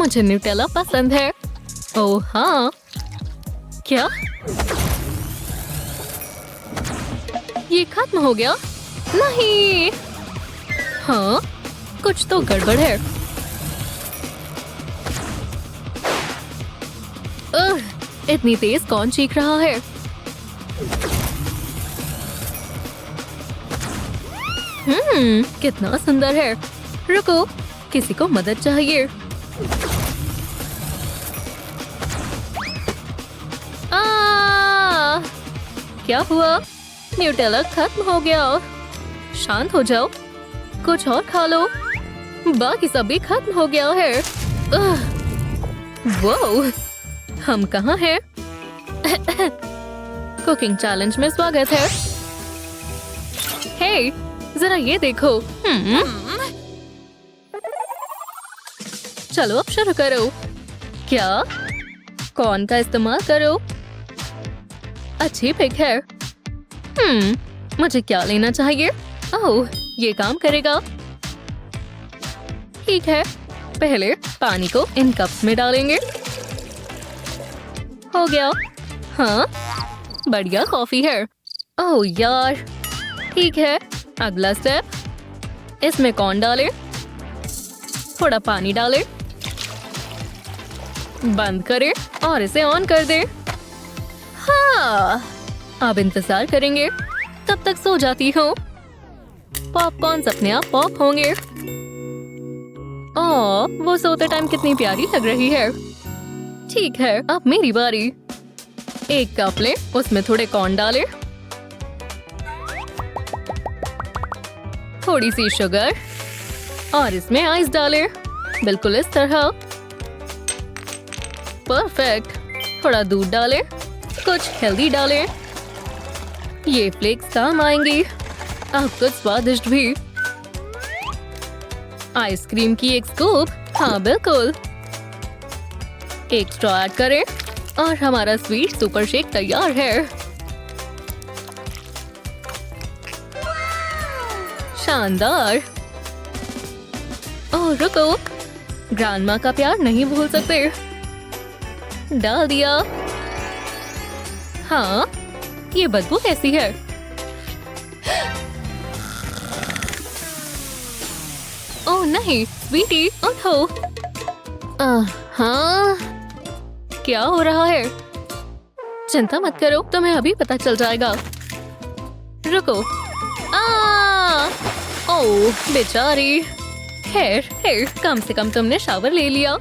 मुझे न्यूटेला पसंद है। ओह हाँ, क्या ये खत्म हो गया? नहीं, हाँ कुछ तो गड़बड़ है। इतनी तेज कौन चीख रहा है? कितना सुंदर है। रुको, किसी को मदद चाहिए। क्या हुआ? न्यूटेला खत्म हो गया। शांत हो जाओ, कुछ और खा लो। बाकी सब भी खत्म हो गया है। वो हम कहाँ हैं? कुकिंग चैलेंज में स्वागत है। हे, जरा ये देखो। चलो अब शुरू करो। क्या? कौन का इस्तेमाल करो? अच्छी पिक है। मुझे क्या लेना चाहिए? ओह, ये काम करेगा। ठीक है, पहले पानी को इन कप्स में डालेंगे। हो गया। हाँ, बढ़िया कॉफी है। ओह यार, ठीक है, अगला स्टेप। इसमें कौन डाले? थोड़ा पानी डाले, बंद करें और इसे ऑन कर दे। हाँ, अब इंतजार करेंगे। तब तक सो जाती हूँ। पॉपकॉर्न्स अपने आप पॉप होंगे। ओह, वो सोते टाइम कितनी प्यारी लग रही है। ठीक है, अब मेरी बारी। एक कप ले, उसमें थोड़े कॉर्न डाले, थोड़ी सी शुगर और इसमें आइस डाले। बिल्कुल इस तरह। परफेक्ट। थोड़ा दूध डाले, कुछ हेल्दी डाले। ये फ्लेक्स काम आएंगी। अब कुछ स्वादिष्ट भी। आइसक्रीम की एक स्कूप। हाँ बिल्कुल। एक स्ट्रॉ ऐड करें और हमारा स्वीट सुपर शेक तैयार है। शानदार। ओह रुको, ग्रैंडमा का प्यार नहीं भूल सकते। डाल दिया। हाँ, ये बदबू कैसी है? ओह नहीं, स्वीटी उठो। हाँ, क्या हो रहा है? चिंता मत करो, तुम्हें अभी पता चल जाएगा। रुको। ओह बेचारी। खैर, कम से कम तुमने शावर ले लिया।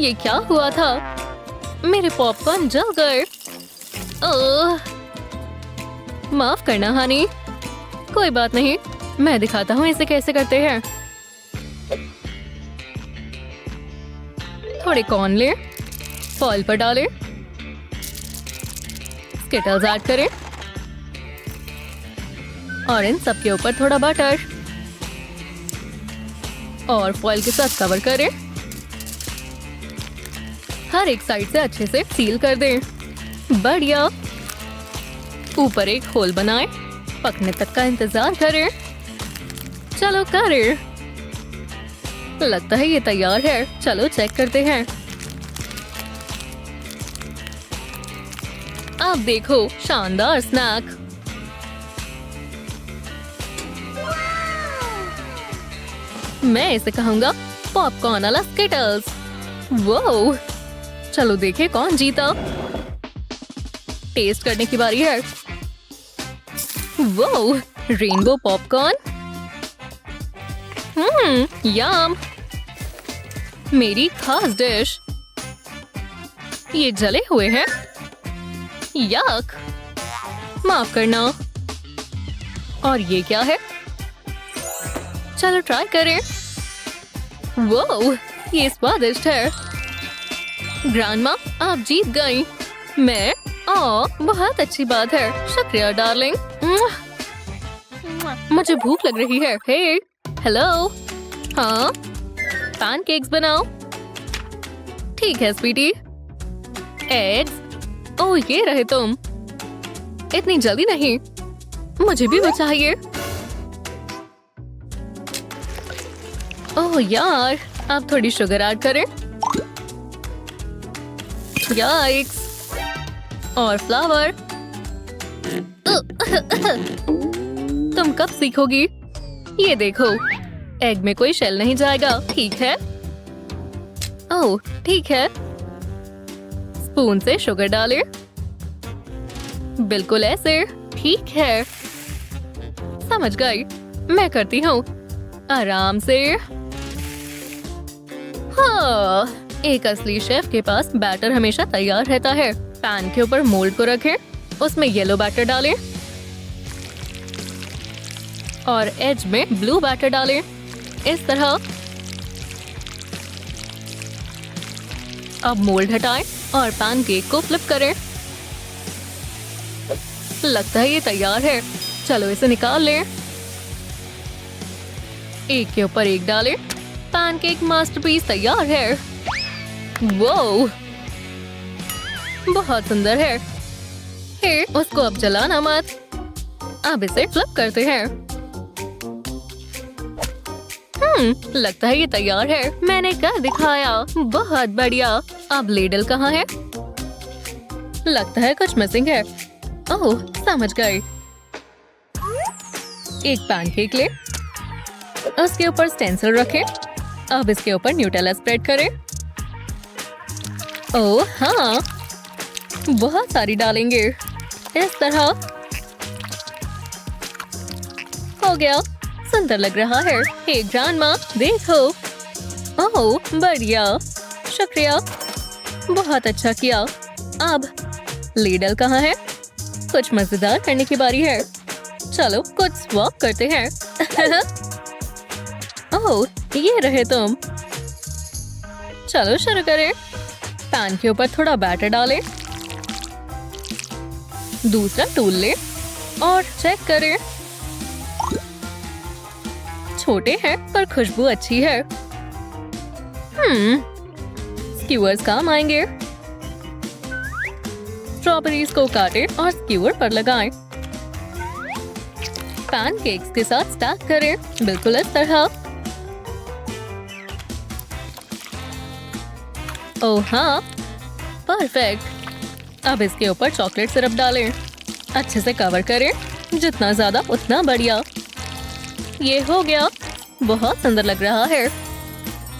ये क्या हुआ था? मेरे पॉपकॉर्न जल गए। माफ करना हनी। कोई बात नहीं, मैं दिखाता हूँ इसे कैसे करते हैं। थोड़े कॉर्न ले, फॉइल पर डालें, स्किटल्स ऐड करें और इन सब के ऊपर थोड़ा बटर और फॉइल के साथ कवर करें। हर एक साइड से अच्छे से सील कर दें। बढ़िया। ऊपर एक होल बनाएं, पकने तक का इंतजार करें। चलो करें। लगता है ये तैयार है। चलो चेक करते हैं। अब देखो, शानदार स्नैक। मैं इसे कहूंगा पॉपकॉर्न वाला स्किटल्स। वो चलो देखें कौन जीता। टेस्ट करने की बारी है। वो रेनबो पॉपकॉर्न। यम। मेरी खास डिश। ये जले हुए हैं। यक। माफ करना। और ये क्या है? चलो ट्राई करें। वो ये स्वादिष्ट है। ग्रैंडमा, आप जीत गई। मैं बहुत अच्छी बात है। शुक्रिया डार्लिंग। मुझे भूख लग रही है। हे, हेलो। हाँ, पैनकेक्स बनाओ। ठीक है स्वीटी। एग्स। ओह ये रहे तुम। इतनी जल्दी नहीं, मुझे भी वो चाहिए। ओह यार, आप थोड़ी शुगर ऐड करें। याइक्स! और फ्लावर। तुम कब सीखोगी? ये देखो, एग में कोई शेल नहीं जाएगा, ठीक है? ओह, ठीक है। स्पून से शुगर डालें। बिल्कुल ऐसे, ठीक है। समझ गई, मैं करती हूँ। आराम से। हाँ, एक असली शेफ के पास बैटर हमेशा तैयार रहता है। पैन के ऊपर मोल्ड को रखें, उसमें येलो बैटर डालें और एज में ब्लू बैटर डालें। इस तरह। अब मोल्ड हटाएं और पैनकेक को फ्लिप करें। लगता है ये तैयार है। चलो इसे निकाल लें। एक के ऊपर एक डालें। पैनकेक मास्टरपीस तैयार है। वो बहुत सुंदर है। हे, उसको अब जलाना मत। अब इसे फ्लिप करते हैं। लगता है ये तैयार है। मैंने कर दिखाया। बहुत बढ़िया। अब लेडल कहाँ है? लगता है कुछ मिसिंग है। ओह, समझ गई। एक पैनकेक ले, उसके ऊपर स्टेंसिल रखें। अब इसके ऊपर न्यूटेला स्प्रेड करें। ओह हाँ, बहुत सारी डालेंगे। इस तरह। हो गया। सुंदर लग रहा है। हे ग्रैंडमा, देखो। ओह बढ़िया, शुक्रिया। बहुत अच्छा किया। अब लेडल कहाँ है? कुछ मजेदार करने की बारी है। चलो कुछ स्वैप करते हैं। ओह, ये रहे तुम। चलो शुरू करें। पैन के ऊपर थोड़ा बैटर डालें। दूसरा टूल लें और चेक करें। छोटे हैं पर खुशबू अच्छी है। स्क्यूअर्स काम आएंगे। स्ट्रॉबेरीज को काटें और स्क्यूअर पर लगाएं। पैनकेक्स के साथ स्टैक करें, बिल्कुल इस तरह। ओह हाँ, परफेक्ट। अब इसके ऊपर चॉकलेट सिरप डालें। अच्छे से कवर करें, जितना ज्यादा उतना बढ़िया। ये हो गया। बहुत सुंदर लग रहा है।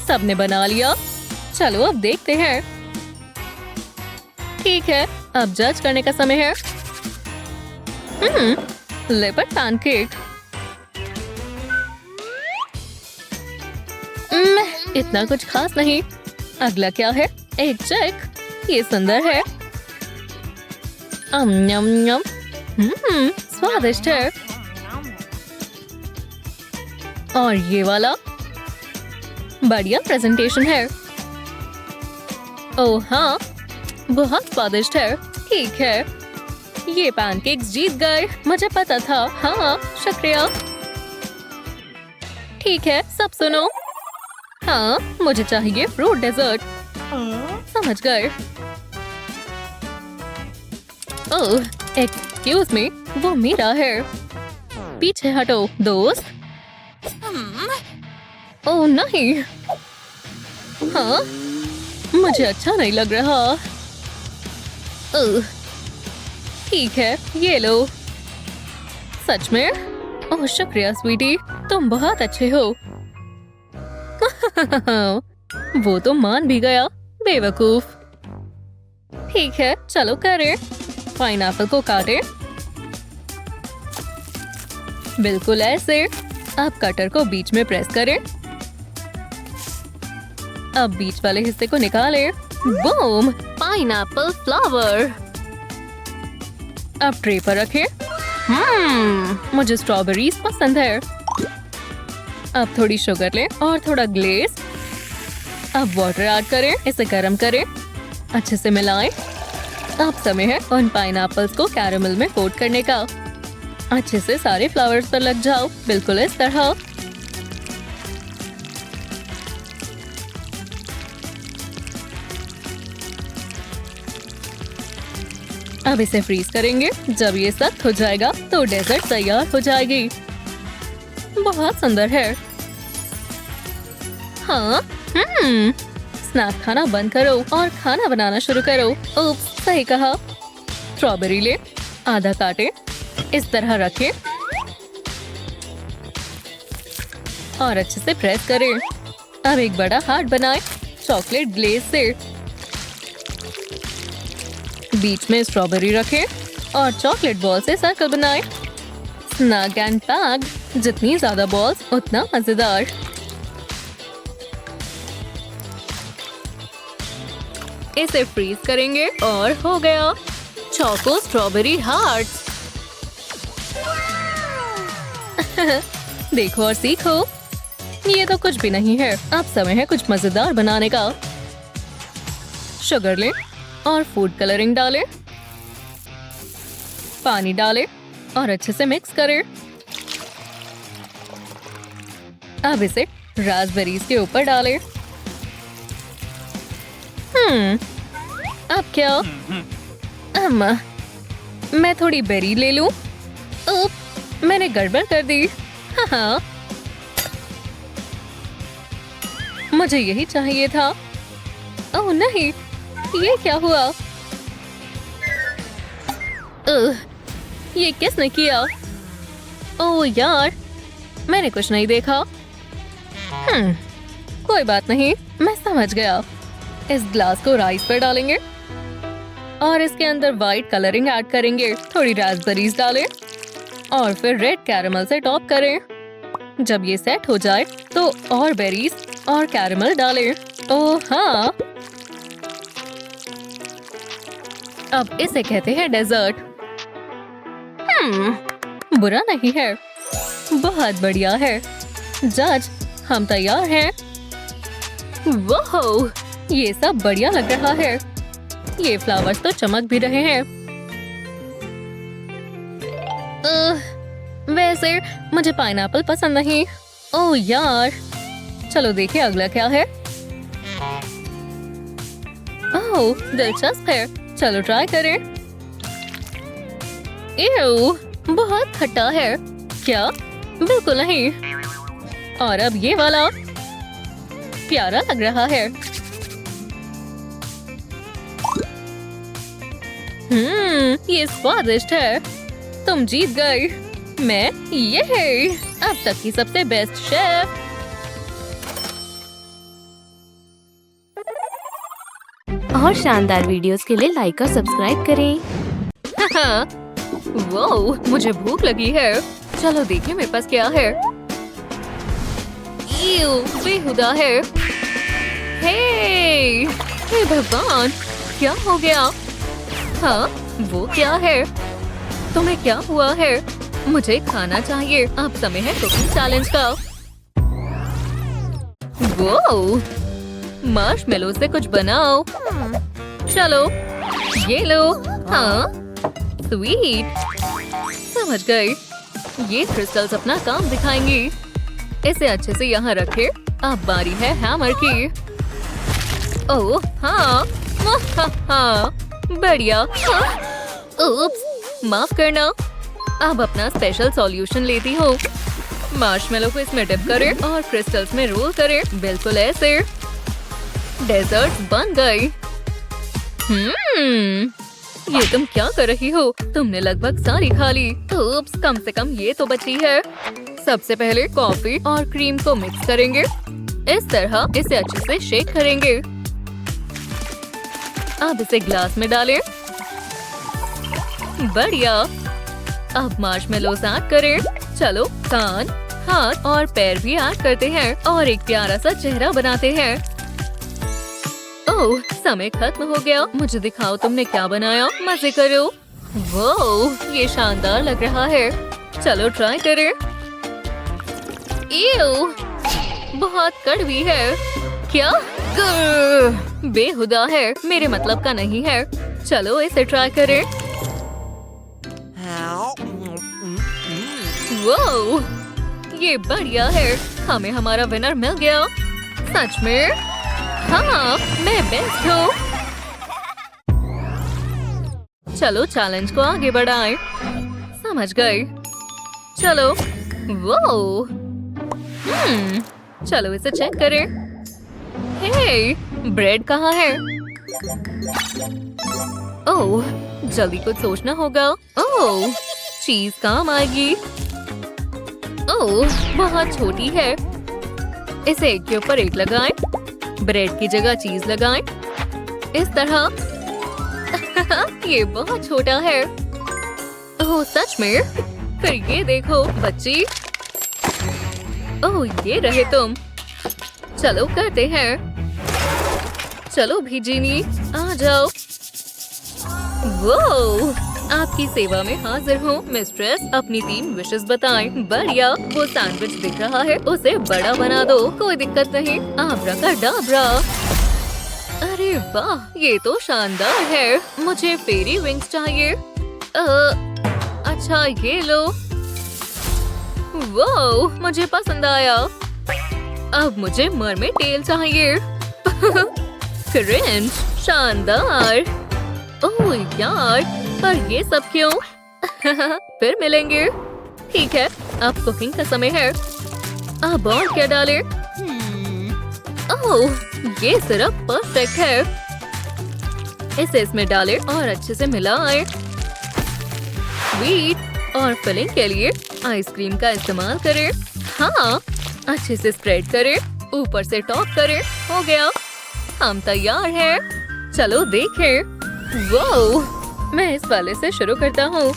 सबने बना लिया। चलो अब देखते हैं। ठीक है, अब जज करने का समय है। Leopard pancake. इतना कुछ खास नहीं। अगला क्या है? एक चेक। ये सुंदर है। यम यम। स्वादिष्ट है। और ये वाला बढ़िया प्रेजेंटेशन है। ओह हाँ, बहुत स्वादिष्ट है। ठीक है, ये पैनकेक्स जीत गए। मुझे पता था। हाँ, शुक्रिया। ठीक है, सब सुनो। हाँ, मुझे चाहिए फ्रूट डेजर्ट। समझ गए। ओह, एक्सक्यूज मी, वो मेरा है। पीछे हटो दोस्त। ओह नहीं। हाँ, मुझे अच्छा नहीं लग रहा। ओह, ठीक है, ये लो। सच में? ओह शुक्रिया स्वीटी, तुम बहुत अच्छे हो। वो तो मान भी गया, बेवकूफ। ठीक है, चलो करें। पाइनएप्पल को काटें, बिल्कुल ऐसे। अब कटर को बीच में प्रेस करें। अब बीच वाले हिस्से को निकालें। Boom, pineapple flower. अब ट्रे पर रखें। मुझे स्ट्रॉबेरीज पसंद है। अब थोड़ी शुगर लें और थोड़ा ग्लेज। अब वाटर ऐड करें, इसे गर्म करें, अच्छे से मिलाएं। अब समय है उन पाइनएप्पल्स को कैरेमल में कोट करने का। अच्छे से सारे फ्लावर्स पर लग जाओ, बिल्कुल इस तरह। अब इसे फ्रीज करेंगे। जब ये सख्त हो जाएगा तो डेजर्ट तैयार हो जाएगी। बहुत सुंदर है। हाँ, स्नैक खाना बंद करो और खाना बनाना शुरू करो। उप्स, सही कहा। स्ट्रॉबेरी ले, आधा काटे, इस तरह रखें और अच्छे से प्रेस करें। अब एक बड़ा हार्ट बनाएं चॉकलेट ग्लेज से। बीच में स्ट्रॉबेरी रखें और चॉकलेट बॉल से सर्कल बनाएं। स्नैक एंड पैक, जितनी ज्यादा बॉल्स उतना मजेदार। इसे फ्रीज करेंगे और हो गया चोको स्ट्रॉबेरी हार्ट्स। देखो और सीखो। ये तो कुछ भी नहीं है। अब समय है कुछ मजेदार बनाने का। शुगर लें और फूड कलरिंग डालें, पानी डालें और अच्छे से मिक्स करें। अब इसे रास्पबेरीज के ऊपर डालें। अब क्या? मैं थोड़ी बेरी ले लूं। मैंने गड़बड़ कर दी। हाँ, मुझे यही चाहिए था। ओह नहीं, ये क्या हुआ? ये किसने किया? ओह यार, मैंने कुछ नहीं देखा। कोई बात नहीं, मैं समझ गया। इस ग्लास को राइस पर डालेंगे और इसके अंदर वाइट कलरिंग ऐड करेंगे। थोड़ी रास्पबेरीज डालें और फिर रेड कैरमल से टॉप करें। जब ये सेट हो जाए तो और बेरीज और कैरमल डालें। ओह हाँ, अब इसे कहते हैं डेजर्ट। बुरा नहीं है, बहुत बढ़िया है। जज, हम तैयार हैं। वाह, ये सब बढ़िया लग रहा है। ये फ्लावर्स तो चमक भी रहे हैं। वैसे मुझे पाइनएप्पल पसंद नहीं। ओह यार, चलो देखें अगला क्या है। ओह, दिलचस्प है। चलो ट्राई करें। एव, बहुत खट्टा है। क्या? बिल्कुल नहीं। और अब ये वाला प्यारा लग रहा है। ये स्वादिष्ट है। तुम जीत गई। मैं ये है अब तक की सबसे बेस्ट शेफ। और शानदार वीडियोस के लिए लाइक और सब्सक्राइब करें। वो मुझे भूख लगी है। चलो देखें मेरे पास क्या है। बेहुदा है। हे भगवान, क्या हो गया? हाँ, वो क्या है? तुम्हें क्या हुआ है? मुझे खाना चाहिए। अब समय है कुकिंग चैलेंज का। वो मार्शमेलो से कुछ बनाओ। चलो ये लो। हाँ, स्वीट। समझ गई। ये क्रिस्टल्स अपना काम दिखाएंगी। इसे अच्छे से यहाँ रखें। अब बारी है हैमर की। ओह हाँ, हाँ, बढ़िया। उप्स, माफ करना। अब अपना स्पेशल सॉल्यूशन लेती हूँ। मार्शमेलो को इसमें डिप करें और क्रिस्टल्स में रोल करें। बिल्कुल ऐसे। डेजर्ट बन गई। ये तुम क्या कर रही हो? तुमने लगभग सारी खा ली। उप्स, कम से कम ये तो बची है। सबसे पहले कॉफी और क्रीम को मिक्स करेंगे। इस तरह इसे अच्छे से शेक करेंगे। अब इसे ग्लास में डालें। बढ़िया। अब मार्शमेलोस ऐड करें। चलो कान, हाथ और पैर भी ऐड करते हैं और एक प्यारा सा चेहरा बनाते हैं। ओह, समय खत्म हो गया। मुझे दिखाओ तुमने क्या बनाया। मजे करो। वो ये शानदार लग रहा है। चलो ट्राई करें। बहुत कड़वी है। क्या? बेहुदा है। मेरे मतलब का नहीं है। चलो इसे ट्राई करें। वो ये बढ़िया है। हमें हमारा विनर मिल गया। सच में? हाँ, मैं बेस्ट हूँ। चलो चैलेंज को आगे बढ़ाएं। समझ गई। चलो। वो चलो इसे चेक करें। हे, ब्रेड कहाँ है? ओह, जल्दी कुछ सोचना होगा। ओह, चीज काम आएगी। ओह, बहुत छोटी है। इसे एक के ऊपर एक लगाएं। ब्रेड की जगह चीज लगाएं। इस तरह। ये बहुत छोटा है। ओह, सच में? फिर ये देखो बच्ची। ओह, ये रहे तुम। चलो करते हैं। चलो भी जीनी, आ जाओ। वो आपकी सेवा में हाजिर हूँ मिस्ट्रेस। अपनी 3 विशेस बताएं। बढ़िया। वो सैंडविच दिख रहा है, उसे बड़ा बना दो। कोई दिक्कत नहीं। आब्राकाडाब्रा। अरे वाह, ये तो शानदार है। मुझे फेरी विंग्स चाहिए। अच्छा, ये लो। वो मुझे पसंद आया। अब मुझे मरमेड टेल चाहिए। क्रिंज, शानदार। ओह यार, पर ये सब क्यों? फिर मिलेंगे। ठीक है, अब कुकिंग का समय है। अब और क्या डालें? ओह, ये सिर्फ परफेक्ट है। इसे इसमें डालें और अच्छे से मिलाएं। स्वीट और फिलिंग के लिए आइसक्रीम का इस्तेमाल करें। हाँ, अच्छे से स्प्रेड करें। ऊपर से टॉप करें। हो गया, हम तैयार हैं। चलो देखें। वो, मैं इस वाले से शुरू करता हूँ।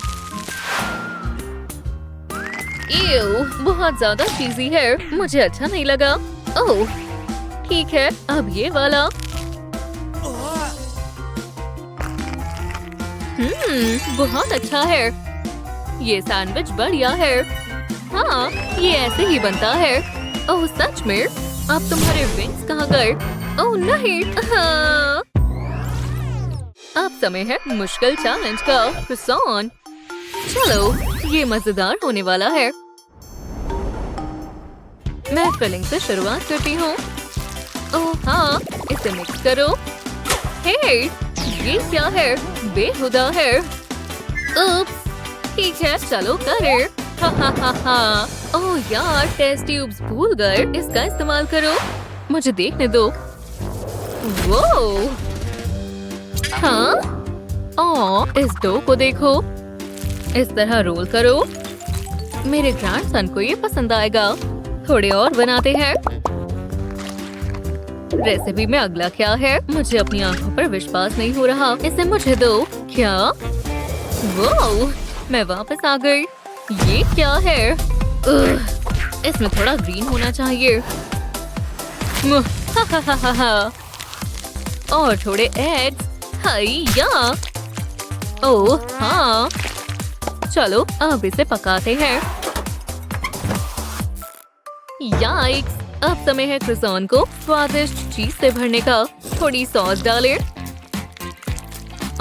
बहुत ज्यादा चीज़ी है, मुझे अच्छा नहीं लगा। ओह, ठीक है, अब ये वाला। बहुत अच्छा है। ये सैंडविच बढ़िया है। हाँ, ये ऐसे ही बनता है। ओह सच में? अब तुम्हारे विंग्स कहाँ गए? ओह नहीं। हाँ। अब समय है मुश्किल चैलेंज का। क्रोसान। चलो, ये मजेदार होने वाला है। मैं फिलिंग से शुरुआत करती हूँ। ओह हाँ, इसे मिक्स करो। हे, ये क्या है? बेहुदा है। उप्स, ठीक है, चलो करें। हा हा हा हा। ओह यार, टेस्ट ट्यूब्स भूल गए। इसका इस्तेमाल करो। मुझे देखने दो। वो, हाँ? ओह, इस डो को देखो। इस तरह रोल करो। मेरे ग्रैंडसन को ये पसंद आएगा। थोड़े और बनाते हैं। रेसिपी में अगला क्या है? मुझे अपनी आंखों पर विश्वास नहीं हो रहा। इसे मुझे दो। क्या? वो, मैं वापस आ गई। ये क्या है? इसमें थोड़ा ग्रीन होना चाहिए। और थोड़े एग्स। हाइया। ओह हाँ, चलो अब इसे पकाते हैं। याइक्स, अब समय है क्रोसान को स्वादिष्ट चीज से भरने का। थोड़ी सॉस डालें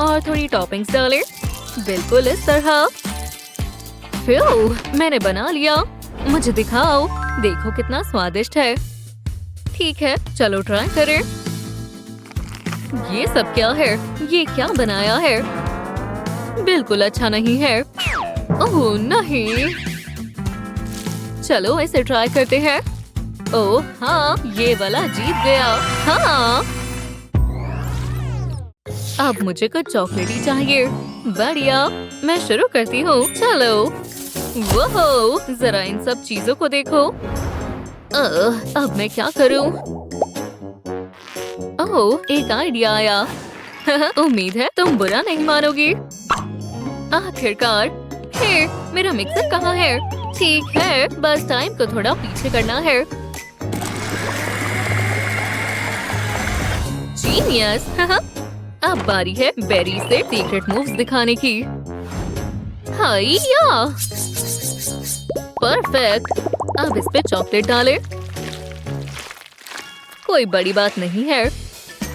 और थोड़ी टॉपिंग्स डालें। बिल्कुल इस तरह। फ्यू, मैंने बना लिया। मुझे दिखाओ। देखो कितना स्वादिष्ट है। ठीक है, चलो ट्राई करें। ये सब क्या है? ये क्या बनाया है? बिल्कुल अच्छा नहीं है। ओह नहीं। चलो इसे ट्राई करते हैं। ओह हाँ, ये वाला जीत गया। हाँ, अब मुझे कुछ चॉकलेटी चाहिए। बढ़िया, मैं शुरू करती हूँ। चलो। वो, जरा इन सब चीजों को देखो। अब मैं क्या करूँ? ओह, एक आइडिया आया। उम्मीद है तुम बुरा नहीं मानोगी। आखिरकार। हे, मेरा मिक्सर कहाँ है? ठीक है, बस टाइम को थोड़ा पीछे करना है। जीनियस। अब बारी है बेरी से सीक्रेट मूव्स दिखाने की। हाइया, परफेक्ट। अब इस पे चॉकलेट डालें। कोई बड़ी बात नहीं है।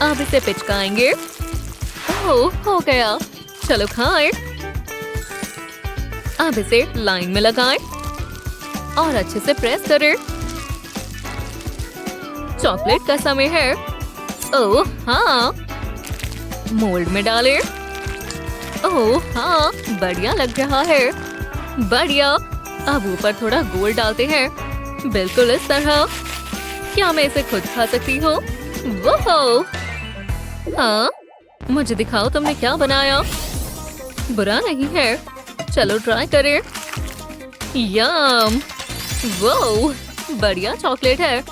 अब इसे पिचकाएंगे। ओह, हो गया। चलो खाएं। अब इसे लाइन में लगाएं और अच्छे से प्रेस करें। चॉकलेट का समय है। ओह हाँ, मोल्ड में डालें। ओह हाँ, बढ़िया लग रहा है। बढ़िया। अब ऊपर थोड़ा गोल्ड डालते हैं। बिल्कुल इस तरह। क्या मैं इसे खुद खा सकती हूँ? वो हाँ, मुझे दिखाओ तुमने क्या बनाया। बुरा नहीं है, चलो ट्राई करें। यम, वो बढ़िया चॉकलेट है,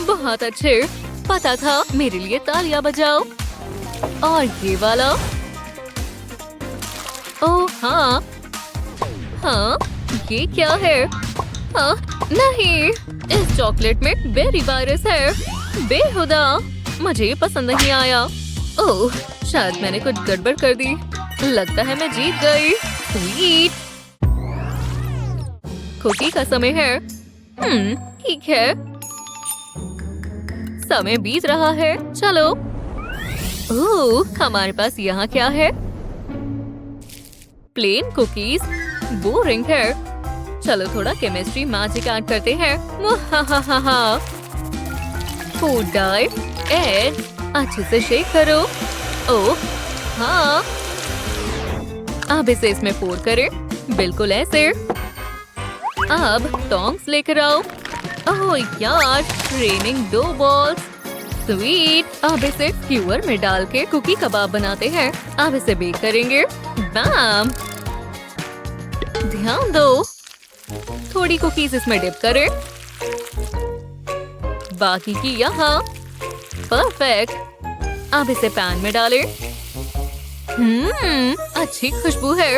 बहुत अच्छे। पता था, मेरे लिए तालियां बजाओ। और ये वाला, ओह हाँ हाँ, ये क्या है? हाँ, नहीं, इस चॉकलेट में बेरी वायरस है। बेहुदा, मुझे ये पसंद नहीं आया। ओह, शायद मैंने कुछ गड़बड़ कर दी। लगता है मैं जीत गई। स्वीट, कुकी का समय है। ठीक है, समय बीत रहा है। चलो। ओह, हमारे पास यहाँ क्या है? प्लेन कुकीज, बोरिंग है। चलो थोड़ा केमिस्ट्री मैजिक ऐड करते हैं। फूड डाई, एग, अच्छे से शेक करो। ओह हाँ, अब इसे इसमें पोर करें, बिल्कुल ऐसे। अब टॉन्ग्स लेकर आओ। ओह यार, रेनिंग डो बॉल्स। स्वीट, अब इसे स्क्यूअर में डाल के कुकी कबाब बनाते हैं। अब इसे बेक करेंगे। बैम, ध्यान दो, थोड़ी कुकीज इसमें डिप करें, बाकी की यहाँ। परफेक्ट, अब इसे पैन में डालें। अच्छी खुशबू है।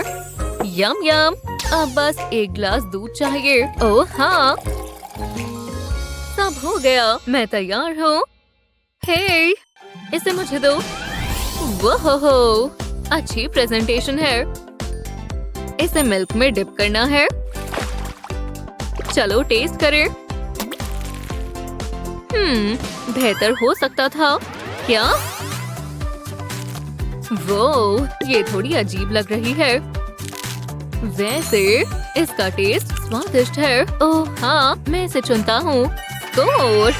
यम यम, अब बस एक ग्लास दूध चाहिए। ओह हाँ, सब हो गया, मैं तैयार हूँ। हे, इसे मुझे दो। वो अच्छी प्रेजेंटेशन है। इसे मिल्क में डिप करना है। चलो टेस्ट करें। बेहतर हो सकता था क्या? वो, ये थोड़ी अजीब लग रही है। वैसे इसका टेस्ट स्वादिष्ट है। ओह हाँ, मैं इसे चुनता हूँ। स्कोर,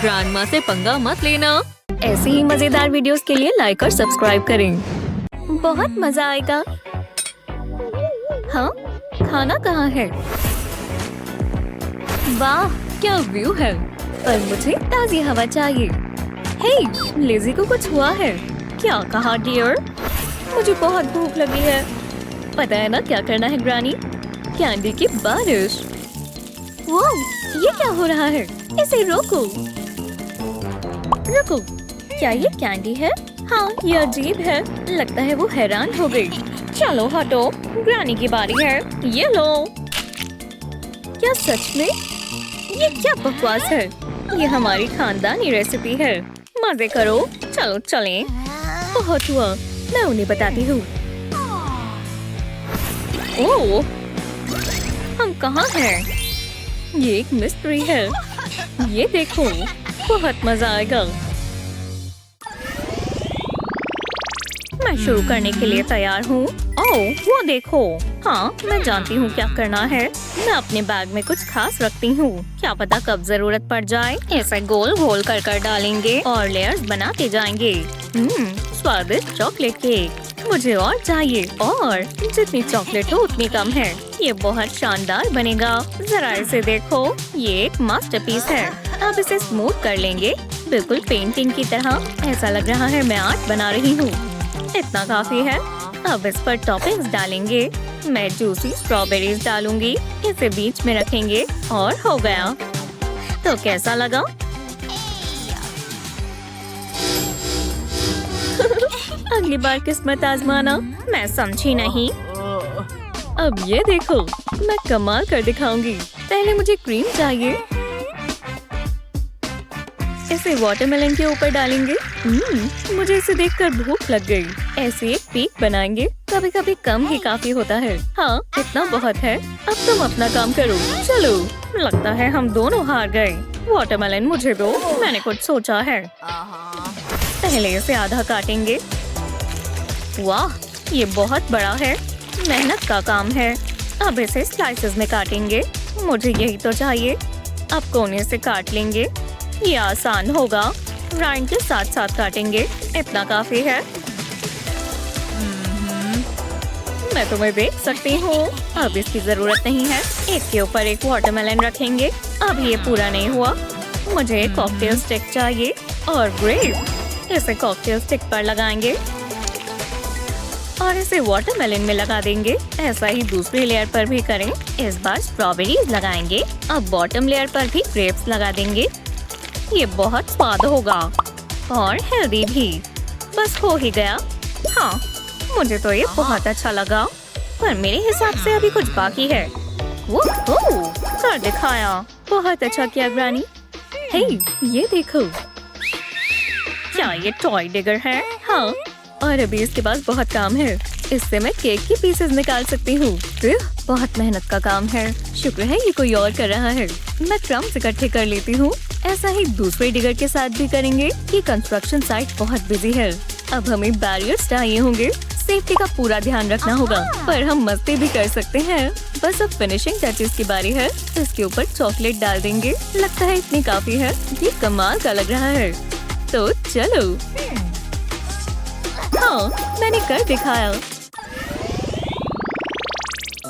ग्रैंडमा से पंगा मत लेना। ऐसी ही मजेदार वीडियोस के लिए लाइक और सब्सक्राइब करें। बहुत मजा आएगा। हाँ, खाना कहाँ है? वाह, क्या व्यू है। पर मुझे ताजी हवा चाहिए। हे, लेज़ी को कुछ हुआ है? क्या कहा डियर? मुझे बहुत भूख लगी है। पता है ना क्या करना है ग्रानी? कैंडी की बारिश। वो, ये क्या हो रहा है? इसे रोको। रुको, क्या ये कैंडी है? हाँ, ये अजीब है। लगता है वो हैरान हो गई। चलो हटो, ग्रानी की बारी है। ये लो। क्या सच में? ये क्या बकवास है? ये हमारी खानदानी रेसिपी है। मजे करो। चलो चलें। बहुत हुआ, मैं उन्हें बताती हूँ। ओह, हम कहाँ हैं? ये एक मिस्ट्री है। ये देखो, बहुत मजा आएगा। मैं शुरू करने के लिए तैयार हूँ। ओह, वो देखो। हाँ, मैं जानती हूँ क्या करना है। मैं अपने बैग में कुछ खास रखती हूँ, क्या पता कब जरूरत पड़ जाए। ऐसे गोल गोल कर डालेंगे और लेयर्स बनाते जाएंगे। स्वादिष्ट चॉकलेट केक। मुझे और चाहिए, और जितनी चॉकलेट हो उतनी कम है। ये बहुत शानदार बनेगा। जरा इसे देखो, ये एक मास्टरपीस है। अब इसे स्मूथ कर लेंगे, बिल्कुल पेंटिंग की तरह। ऐसा लग रहा है मैं आर्ट बना रही हूँ। इतना काफी है। अब इस पर टॉपिंग्स डालेंगे। मैं जूसी स्ट्रॉबेरीज डालूंगी। इसे बीच में रखेंगे और हो गया। तो कैसा लगा? अगली बार किस्मत आजमाना। मैं समझी नहीं। अब ये देखो, मैं कमाल कर दिखाऊंगी। पहले मुझे क्रीम चाहिए। इसे वाटरमेलन के ऊपर डालेंगे। मुझे इसे देखकर भूख लग गई। ऐसे एक पीक बनाएंगे। कभी कभी कम ही काफी होता है। हाँ, इतना बहुत है। अब तुम अपना काम करो। चलो, लगता है हम दोनों हार गए। वाटरमेलन मुझे दो, मैंने कुछ सोचा है। पहले इसे आधा काटेंगे। वाह, ये बहुत बड़ा है। मेहनत का काम है। अब इसे स्लाइसेस में काटेंगे। मुझे यही तो चाहिए। अब कोने से काट लेंगे। ये आसान होगा। राइंड के साथ साथ काटेंगे। इतना काफी है। मैं तुम्हें देख सकती हूँ। अब इसकी जरूरत नहीं है। एक के ऊपर एक वाटरमेलन रखेंगे। अब ये पूरा नहीं हुआ। मुझे एक कॉकटेल स्टिक चाहिए। और ग्रेप। इसे कॉकटेल स्टिक पर लगाएंगे और इसे वाटरमेलन में लगा देंगे। ऐसा ही दूसरी लेयर पर भी करें। इस बार स्ट्रॉबेरीज लगाएंगे। अब बॉटम लेयर पर भी ग्रेप्स लगा देंगे। ये बहुत स्वाद होगा और हेल्दी भी। बस हो ही गया। हाँ, मुझे तो ये बहुत अच्छा लगा, पर मेरे हिसाब से अभी कुछ बाकी है। वो कर दिखाया। बहुत अच्छा किया ग्रानी। हे, ये देखो, क्या ये टॉय डिगर है? हाँ, और अभी इसके पास बहुत काम है। इससे मैं केक की पीसेस निकाल सकती हूँ। बहुत मेहनत का काम है। शुक्र है ये कोई और कर रहा है। मैं क्रम्स इकट्ठे कर लेती हूँ। ऐसा ही दूसरे डिगर के साथ भी करेंगे। ये कंस्ट्रक्शन साइट बहुत बिजी है। अब हमें बैरियर्स चाहिए होंगे। सेफ्टी का पूरा ध्यान रखना होगा, पर हम मस्ती भी कर सकते हैं। बस अब फिनिशिंग टचेस की बारी है। इसके ऊपर चॉकलेट डाल देंगे। लगता है इतनी काफी है। ये कमाल का लग रहा है। तो चलो। हाँ, मैंने कर दिखाया।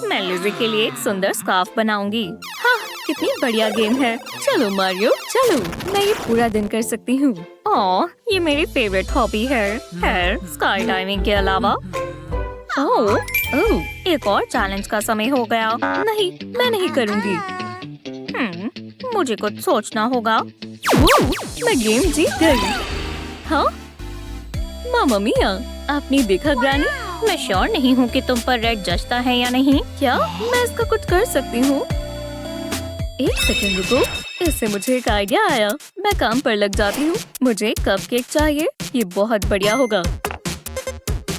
मैं लिज़ी के लिए एक सुंदर स्कार्फ बनाऊंगी। हाँ, कितनी बढ़िया गेम है। चलो मारियो, चलो। मैं ये पूरा दिन कर सकती हूँ। ओह, ये मेरी फेवरेट हॉबी है स्काई डाइविंग के अलावा। ओह, एक और चैलेंज का समय हो गया। नहीं, मैं नहीं करूँगी। मुझे कुछ सोचना होगा। मैं गेम जीत गई। हाँ, मामा मिया, आपने देखा ग्रानी? मैं श्योर नहीं हूँ कि तुम पर रेड जचता है या नहीं। क्या मैं इसका कुछ कर सकती हूँ? एक सेकंड रुको। इससे मुझे एक आइडिया आया। मैं काम पर लग जाती हूँ। मुझे एक कपकेक चाहिए। ये बहुत बढ़िया होगा।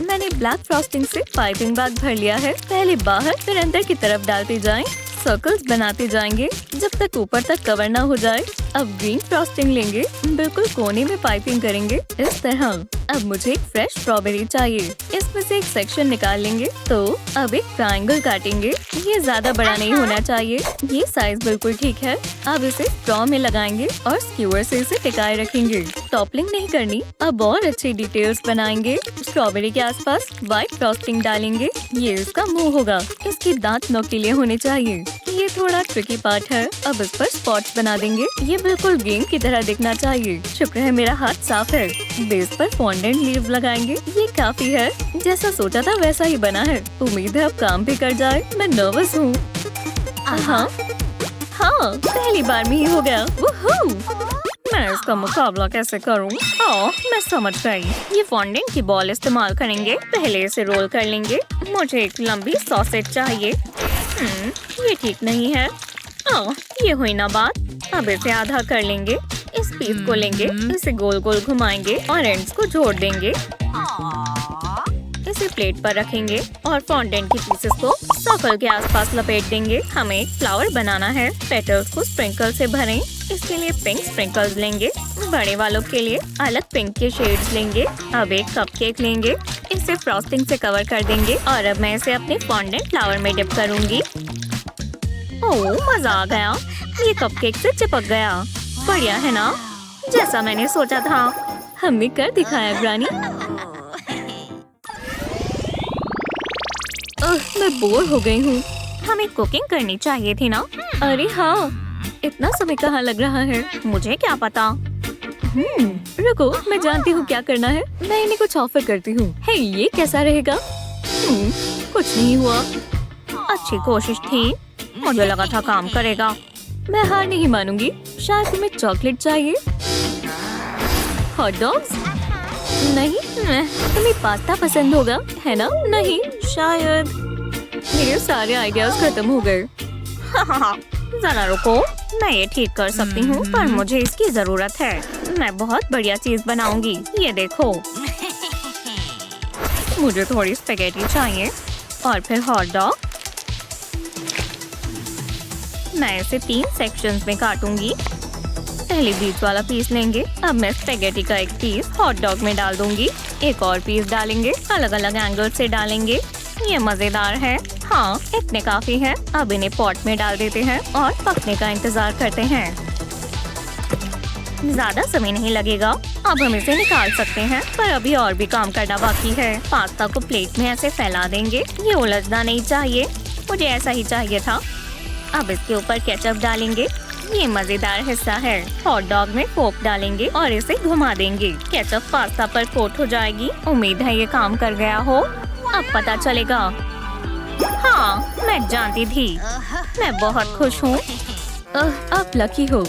मैंने ब्लैक फ्रॉस्टिंग से पाइपिंग बैग भर लिया है। पहले बाहर फिर अंदर की तरफ डालते जाएं। सर्कल्स बनाते जाएंगे जब तक ऊपर तक कवर ना हो जाए। अब ग्रीन फ्रॉस्टिंग लेंगे। बिल्कुल कोने में पाइपिंग करेंगे इस तरह। अब मुझे एक फ्रेश स्ट्रॉबेरी चाहिए। इसमें से एक सेक्शन निकाल लेंगे। तो अब एक ट्रायंगल काटेंगे। ये ज्यादा बड़ा नहीं होना चाहिए। ये साइज बिल्कुल ठीक है। अब इसे स्ट्रॉ में लगाएंगे और स्क्यूअर से इसे टिकाए रखेंगे। टॉपलिंग नहीं करनी। अब और अच्छी डिटेल्स बनाएंगे। स्ट्रॉबेरी के आसपास व्हाइट फ्रॉस्टिंग डालेंगे। ये इसका मुंह होगा। इसके दांत नोकीले होने चाहिए। ये थोड़ा ट्रिकी पार्ट है। अब इस पर स्पॉट्स बना देंगे। ये बिल्कुल गेम की तरह दिखना चाहिए। शुक्र है मेरा हाथ साफ है। बेस पर फॉन्डेंट लीव्स लगाएंगे। ये काफी है। जैसा सोचा था वैसा ही बना है। उम्मीद है अब काम भी कर जाए। मैं नर्वस हूँ। हाँ, पहली बार में ही हो गया। मैं इसका मुकाबला कैसे करूँ? मैं समझ गई। ये फॉन्डेंट की बॉल इस्तेमाल करेंगे। पहले इसे रोल कर लेंगे। मुझे एक लंबी सॉसेज चाहिए। ये ठीक नहीं है। ये हुई ना बात। अब इसे आधा कर लेंगे। इस पीस को लेंगे, इसे गोल गोल घुमाएंगे और एंड्स को जोड़ देंगे। इसे प्लेट पर रखेंगे और फॉन्डेंट की पीसेस को सर्कल के आसपास लपेट देंगे। हमें एक फ्लावर बनाना है। पेटल्स को स्प्रिंकल से भरें। इसके लिए पिंक स्प्रिंकल्स लेंगे। बड़े वालों के लिए अलग पिंक के शेड्स लेंगे। अब एक कपकेक लेंगे। इसे फ्रॉस्टिंग से कवर कर देंगे और अब मैं इसे अपने फॉन्डेंट फ्लावर में डिप करूंगी। ओह, मजा आ गया। ये कपकेक से चिपक गया। बढ़िया है ना? जैसा मैंने सोचा था। हमने कर दिखाया ग्रानी। मैं बोर हो गई हूँ। हमें कुकिंग करनी चाहिए थी ना? अरे हाँ, इतना समय कहाँ लग रहा है? मुझे क्या पता। रुको, मैं जानती हूँ क्या करना है। मैं इन्हें कुछ ऑफर करती हूँ। हे, ये कैसा रहेगा? कुछ नहीं हुआ। अच्छी कोशिश थी। मुझे लगा था काम करेगा। मैं हार नहीं मानूंगी। शायद तुम्हें चॉकलेट चाहिए। Hot dogs? नहीं, तुम्हें पास्ता पसंद होगा, है ना? नहीं, शायद। मेरे सारे आइडियाज खत्म हो गए। जरा रुको, मैं ये ठीक कर सकती हूँ, पर मुझे इसकी जरूरत है। मैं बहुत बढ़िया चीज बनाऊंगी। ये देखो। मुझे थोड़ी स्पेगेटी चाहिए और फिर हॉट डॉग। मैं इसे 3 सेक्शंस में काटूंगी। पहले बीच वाला पीस लेंगे। अब मैं स्पेगेटी का एक पीस हॉट डॉग में डाल दूंगी। एक और पीस डालेंगे। अलग अलग एंगल से डालेंगे। ये मजेदार है। हाँ, इतने काफी है। अब इन्हें पॉट में डाल देते हैं और पकने का इंतजार करते हैं। ज्यादा समय नहीं लगेगा। अब हम इसे निकाल सकते हैं, पर अभी और भी काम करना बाकी है। पास्ता को प्लेट में ऐसे फैला देंगे। ये उलझना नहीं चाहिए। मुझे ऐसा ही चाहिए था। अब इसके ऊपर केचप डालेंगे। ये मजेदार हिस्सा है। हॉट डॉग में फोक डालेंगे और इसे घुमा देंगे। केचप पास्ता पर कोट हो जाएगी। उम्मीद है ये काम कर गया हो। अब पता चलेगा। हाँ, मैं जानती थी। मैं बहुत खुश हूँ। आप लकी हो।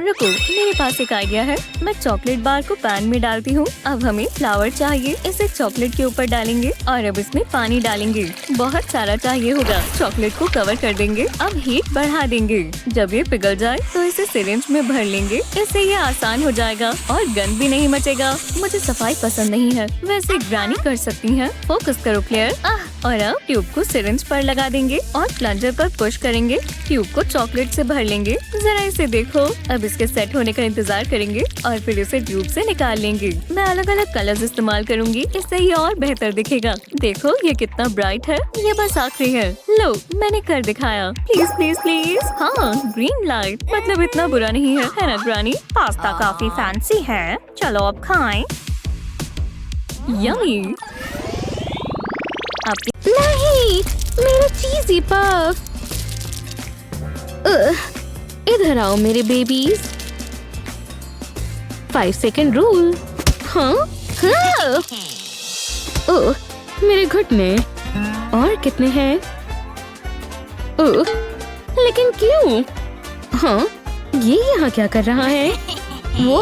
रुको, मेरे पास एक आइडिया है। मैं चॉकलेट बार को पैन में डालती हूँ। अब हमें फ्लावर चाहिए। इसे चॉकलेट के ऊपर डालेंगे और अब इसमें पानी डालेंगे। बहुत सारा चाहिए होगा। चॉकलेट को कवर कर देंगे। अब हीट बढ़ा देंगे। जब ये पिघल जाए तो इसे सिरिंज में भर लेंगे। इससे ये आसान हो जाएगा और गंद भी नहीं मचेगा। मुझे सफाई पसंद नहीं है, वैसे ग्रानी कर सकती है। फोकस करो क्लेयर। और अब ट्यूब को सिरिंज पर लगा देंगे और प्लंजर पर पुश करेंगे। ट्यूब को चॉकलेट से भर लेंगे। जरा इसे देखो। अब इसके सेट होने का इंतजार करेंगे और फिर इसे ट्यूब से निकाल लेंगे। मैं अलग अलग कलर्स इस्तेमाल करूंगी, इससे ये और बेहतर दिखेगा। देखो ये कितना ब्राइट है। ये बस आखिरी है। लो, मैंने कर दिखाया। Please please please. हाँ, ग्रीन लाइट। मतलब इतना बुरा नहीं है ना ग्रानी? पास्ता काफी फैंसी है। चलो अब खाएं। यम्मी। नहीं, मेरा चीज़ी पफ। इधर आओ मेरे बेबीज। 5 second rule. हाँ? ओह, मेरे घुटने। और कितने हैं? ओह, लेकिन क्यों? हाँ, ये यहाँ क्या कर रहा है? वो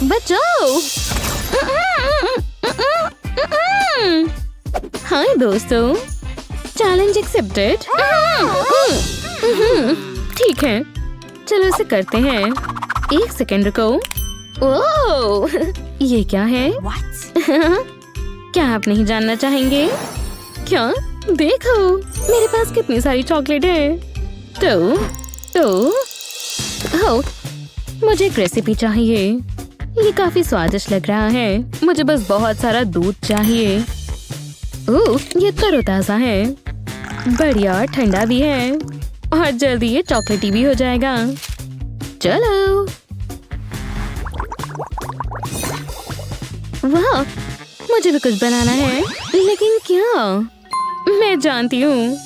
बचाओ। हाय दोस्तों, चैलेंज एक्सेप्टेड। ठीक है, चलो इसे करते हैं। 1 सेकंड रुको। ओह, ये क्या है? क्या आप नहीं जानना चाहेंगे? क्या? देखो, मेरे पास कितनी सारी चॉकलेट है। हो, मुझे एक रेसिपी चाहिए। ये काफी स्वादिष्ट लग रहा है। मुझे बस बहुत सारा दूध चाहिए। ओह, ये तरोताजा है। बढ़िया, ठंडा भी है और जल्दी ये चॉकलेटी भी हो जाएगा। चलो। वाह, मुझे भी कुछ बनाना है। लेकिन क्या? मैं जानती हूँ,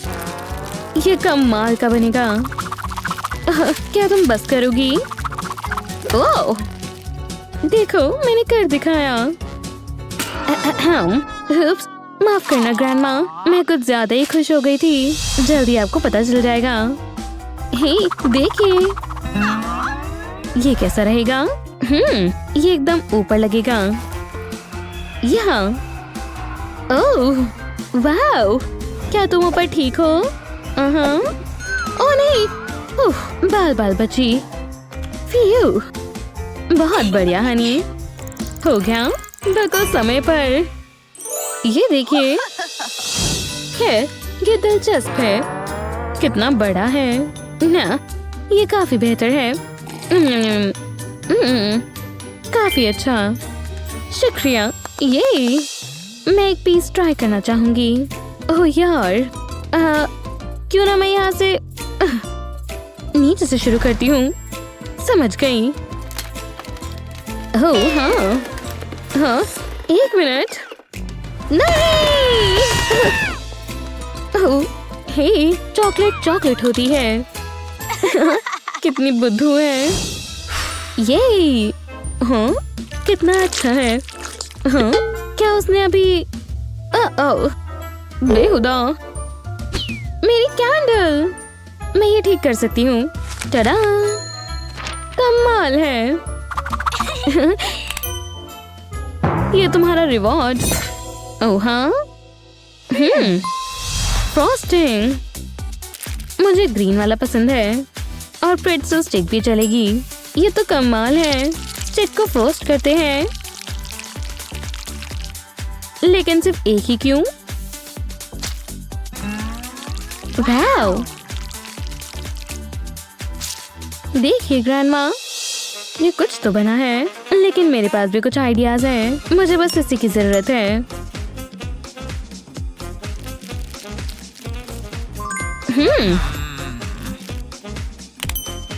ये कमाल का बनेगा। क्या तुम बस करोगी? ओह, देखो मैंने कर दिखाया। उप्स, माफ करना ग्रैंडमा, मैं कुछ ज्यादा ही खुश हो गई थी। जल्दी आपको पता चल जाएगा। हे, देखिए, ये कैसा रहेगा? ये एकदम ऊपर लगेगा। यहाँ। ओह, वाह, क्या तुम ऊपर ठीक हो? ओह नहीं, बाल बाल बची। फियू, बहुत बढ़िया हनी। हो गया, बिल्कुल समय पर। ये देखिए, ये दिलचस्प है। कितना बड़ा है ना? ये काफी बेहतर है। काफी अच्छा, शुक्रिया। ये मैं एक पीस ट्राई करना चाहूंगी। ओह यार, क्यों ना मैं यहाँ से नीचे से शुरू करती हूँ। समझ गई। ओह हाँ, 1 मिनट। नहीं। ओह, हे, चॉकलेट होती है। कितनी बुद्धू है। ये हाँ, कितना अच्छा है। हाँ, क्या उसने अभी बेहुदा। मेरी कैंडल, मैं ये ठीक कर सकती हूँ। टडा, कमाल है। ये तुम्हारा रिवॉर्ड। ओह हाँ, फ्रॉस्टिंग। मुझे ग्रीन वाला पसंद है और प्रेट्ज़ल स्टिक भी चलेगी। ये तो कमाल है। स्टिक को फ्रोस्ट करते हैं, लेकिन सिर्फ एक ही क्यों? वाओ, देखिए ग्रैंडमा, ये कुछ तो बना है, लेकिन मेरे पास भी कुछ आइडियाज हैं। मुझे बस इसी की जरूरत है।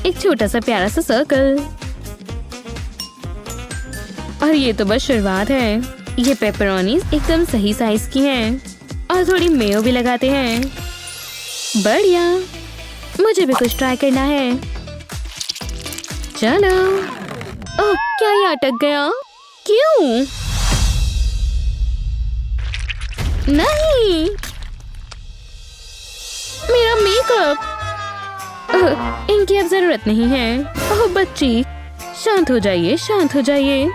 एक छोटा सा प्यारा सा सर्कल। और ये तो बस शुरुआत है। ये पेपरोनी एकदम सही साइज की हैं और थोड़ी मेयो भी लगाते हैं। बढ़िया, मुझे भी कुछ ट्राई करना है। चलो। ओह, क्या ये अटक गया? क्यों? नहीं, मेरा मेकअप। इनकी अब जरूरत नहीं है। ओह बच्ची, शांत हो जाइए, शांत हो जाइए।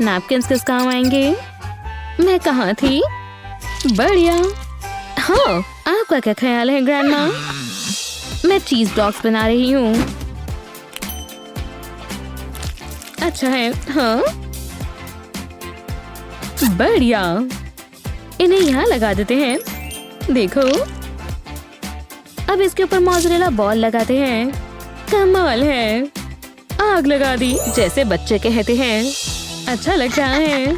नैपकिन्स किस काम आएंगे? मैं कहाँ थी? बढ़िया। हाँ, आपका क्या ख्याल है ग्रैंडमा? मैं चीज ब्लॉक्स बना रही हूँ। अच्छा है। हाँ, बढ़िया। इन्हें यहाँ लगा देते हैं। देखो, अब इसके ऊपर मोज़रेला बॉल लगाते हैं। कमाल है। आग लगा दी, जैसे बच्चे कहते हैं। अच्छा लग रहा है।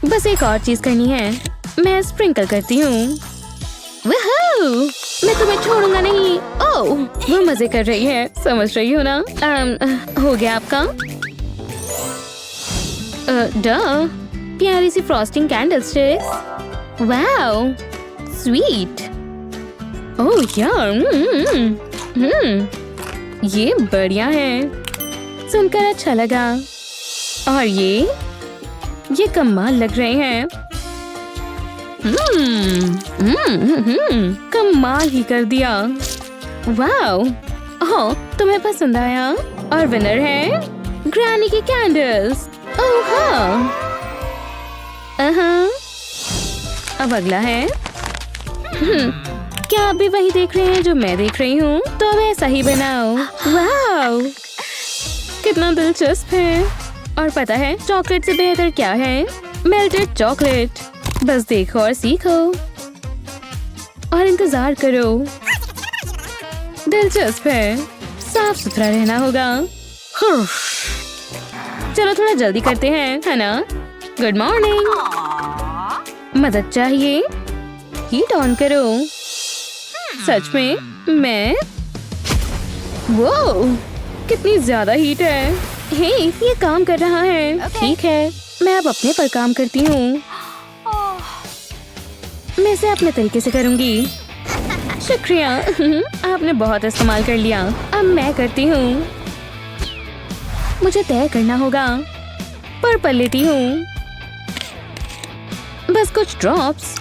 बस एक और चीज करनी है। मैं स्प्रिंकल करती हूँ। मैं तुम्हें छोड़ूंगा नहीं। ओह, वो मजे कर रही है, समझ रही हो ना? हो गया आपका? प्यारी सी frosting candle sticks. Wow, sweet. Oh यार, ये बढ़िया है। सुनकर अच्छा लगा। और ये कमाल लग रहे हैं। कमाल ही कर दिया। वाओ, ओह, तुम्हें पसंद आया? और विनर है ग्रैनी की कैंडल्स। ओह हाँ। अब अगला है। क्या आप भी वही देख रहे हैं जो मैं देख रही हूँ? तो अब ऐसा ही बनाओ। वाओ, कितना दिलचस्प है। और पता है चॉकलेट से बेहतर क्या है? Melted chocolate. बस देखो और सीखो और इंतजार करो। दिलचस्प है। साफ सुथरा रहना होगा। चलो थोड़ा जल्दी करते हैं, है ना? Good morning. मदद चाहिए? हीट ऑन करो। सच में? मैं? वो कितनी ज्यादा हीट है। हे, ये काम कर रहा है। ठीक है, मैं अब अपने पर काम करती हूँ। मैं इसे अपने तरीके से करूंगी। शुक्रिया। आपने बहुत इस्तेमाल कर लिया। अब मैं करती हूँ। मुझे तय करना होगा। पर्पल लेती हूँ। बस कुछ ड्रॉप्स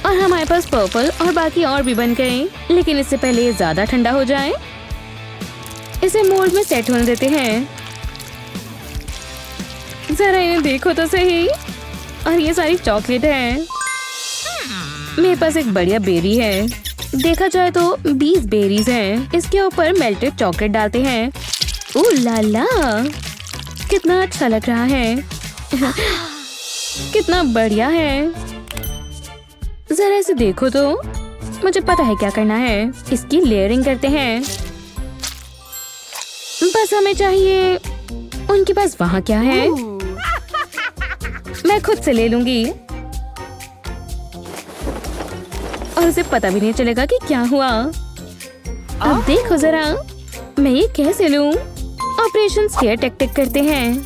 और हमारे पास पर्पल और बाकी और भी बन गए। लेकिन इससे पहले ये ज्यादा ठंडा हो जाए, इसे मोल्ड में सेट होने देते हैं। जरा इन्हें देखो तो सही। और ये सारी चॉकलेट है। मेरे पास एक बढ़िया बेरी है। देखा जाए तो 20 बेरीज हैं। इसके ऊपर मेल्टेड चॉकलेट डालते हैं। ओह ला ला, कितना अच्छा लग रहा है। कितना बढ़िया है। जरा इसे देखो तो। मुझे पता है क्या करना है। इसकी लेयरिंग करते हैं। बस हमें चाहिए। उनके पास वहाँ क्या है? मैं खुद से ले लूंगी और उसे पता भी नहीं चलेगा कि क्या हुआ। अब देखो जरा, मैं ये कैसे लूं? ऑपरेशन स्केयर टेक्टिक करते हैं।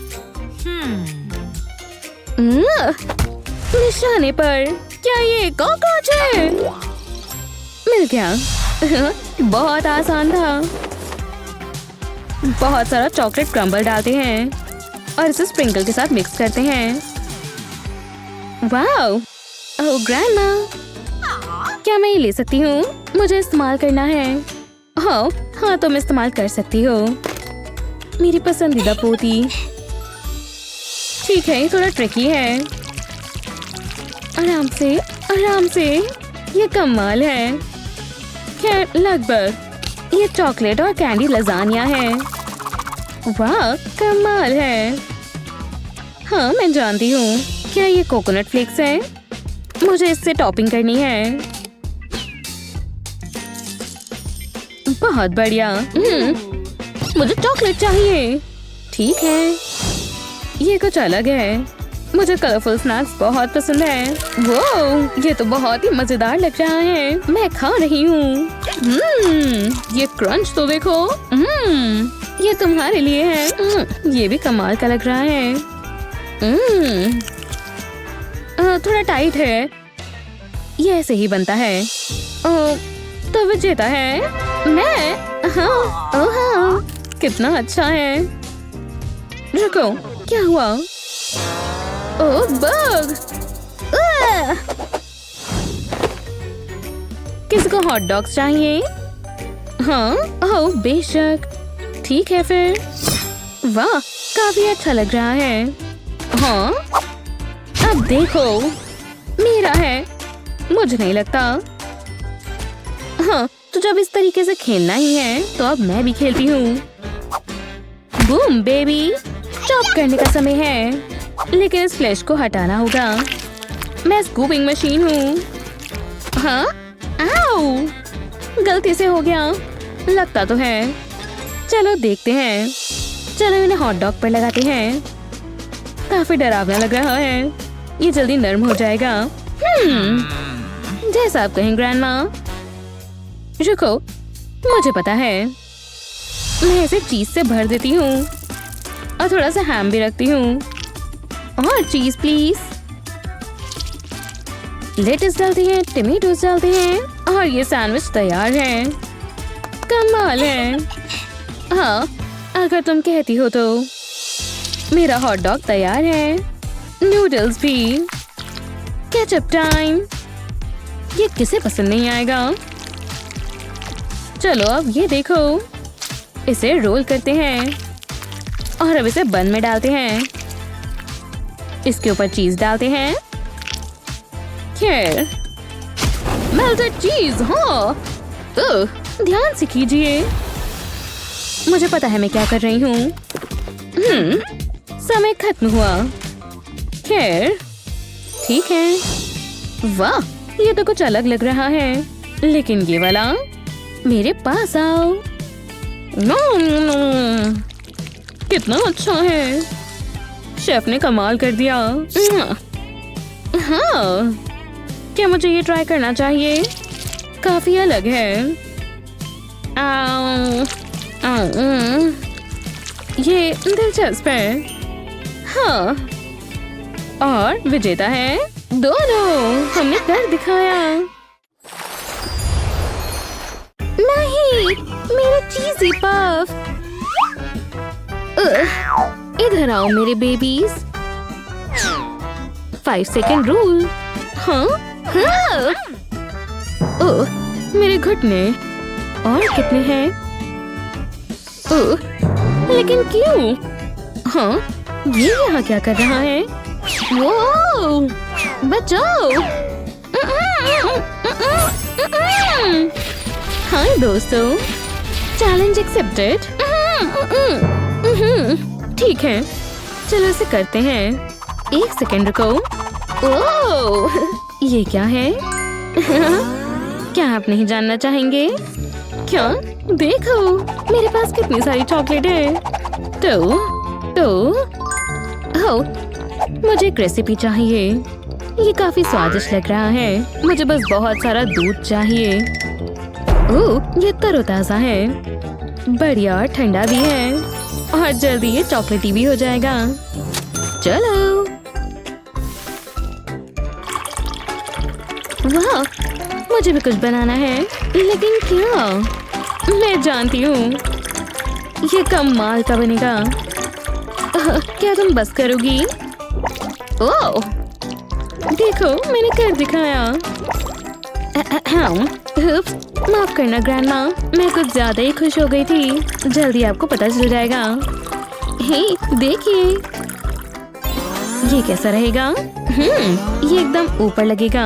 निशाने पर। क्या ये कॉकरोच है? मिल गया। बहुत आसान था। बहुत सारा चॉकलेट क्रम्बल डालते हैं और इसे स्प्रिंकल के साथ मिक्स करते हैं। वाओ, ओह ग्रैंडमा, क्या मैं ये ले सकती हूँ? मुझे इस्तेमाल करना है। हाँ, तुम इस्तेमाल कर सकती हो। मेरी पसंदीदा पोती। ठीक है, ये थोड़ा ट्रिकी है। आराम से, आराम से। ये कमाल है। खैर, लगभग। ये चॉकलेट और कैंडी लजानिया है। वाह, कमाल है। हाँ, मैं जानती हूँ। क्या ये कोकोनट फ्लेक्स है? मुझे इससे टॉपिंग करनी है। बहुत बढ़िया। मुझे चॉकलेट चाहिए। ठीक है, ये कुछ अलग है। मुझे कलरफुल स्नैक्स बहुत पसंद है। वो, ये तो बहुत ही मजेदार लग रहा है। मैं खा रही हूँ। ये क्रंच तो देखो। ये तुम्हारे लिए है। ये भी कमाल का लग रहा है। थोड़ा टाइट है। ये ऐसे ही बनता है। तो विजेता है मैं। हाँ, कितना अच्छा है। रुको, क्या हुआ? ओह बग! किसको हॉट डॉग्स चाहिए? हाँ, ओह बेशक। ठीक है फिर। वाह, काफी अच्छा लग रहा है। हाँ, अब देखो, मेरा है। मुझे नहीं लगता। हाँ, तो जब इस तरीके से खेलना ही है तो अब मैं भी खेलती हूँ। बूम बेबी, चॉप करने का समय है, लेकिन इस फ्लैश को हटाना होगा। मैं स्कूपिंग मशीन हूँ। हाँ, आओ, गलती से हो गया। लगता तो है। चलो देखते हैं। चलो इन्हें हॉट डॉग पर लगाते हैं। काफी डरावना लग रहा है। ये जल्दी नरम हो जाएगा। जैसा आप कहें ग्रैंडमा। रुको, मुझे पता है। मैं इसे चीज से भर देती हूँ और थोड़ा सा हैम भी रखती हूँ। और चीज प्लीज। लेटस डालते हैं, टमेटोस डालते हैं और ये सैंडविच तैयार है। कमाल है। हाँ, अगर तुम कहती हो तो। मेरा हॉट डॉग तैयार है। नूडल्स भी। Ketchup time. ये किसे पसंद नहीं आएगा? चलो अब ये देखो। इसे रोल करते हैं और अब इसे बन में डालते हैं। इसके ऊपर चीज डालते हैं। खैर, मेल्टेड चीज। हाँ, ध्यान से कीजिए। मुझे पता है मैं क्या कर रही हूँ। समय खत्म हुआ। खैर, ठीक है। वाह, ये तो कुछ अलग लग रहा है। लेकिन ये वाला, मेरे पास आओ। कितना अच्छा है। शेफ ने कमाल कर दिया। हाँ, क्या मुझे ये ट्राई करना चाहिए? काफी अलग है। ये दिलचस्प है। हाँ, और विजेता है दोनों। हमने कर दिखाया। नहीं, मेरे चीज़ी पफ। इधर आओ मेरे बेबीज। 5 second rule. हाँ, हाँ। ओह, मेरे घुटने। और कितने हैं? ओह, लेकिन क्यों? हाँ, ये यहाँ क्या कर रहा है? वो बचाओ। हाय दोस्तों, चैलेंज एक्सेप्टेड। ठीक है, चलो इसे करते हैं। 1 सेकंड रुको। ओह, ये क्या है? क्या आप नहीं जानना चाहेंगे? क्या? देखो, मेरे पास कितनी सारी चॉकलेट है। हो, मुझे एक रेसिपी चाहिए। ये काफी स्वादिष्ट लग रहा है। मुझे बस बहुत सारा दूध चाहिए। ओह, ये तरोताजा है। बढ़िया, ठंडा भी है और जल्दी ये चॉकलेटी भी हो जाएगा। चलो। वाह, मुझे भी कुछ बनाना है, लेकिन क्या? मैं जानती हूँ, ये कमाल का बनेगा। क्या तुम बस करोगी? ओह, देखो, मैंने कर दिखाया। माफ करना ग्रैंडमा, मैं कुछ ज्यादा ही खुश हो गई थी। जल्दी आपको पता चल जाएगा। हे, देखिए, ये कैसा रहेगा? ये एकदम ऊपर लगेगा।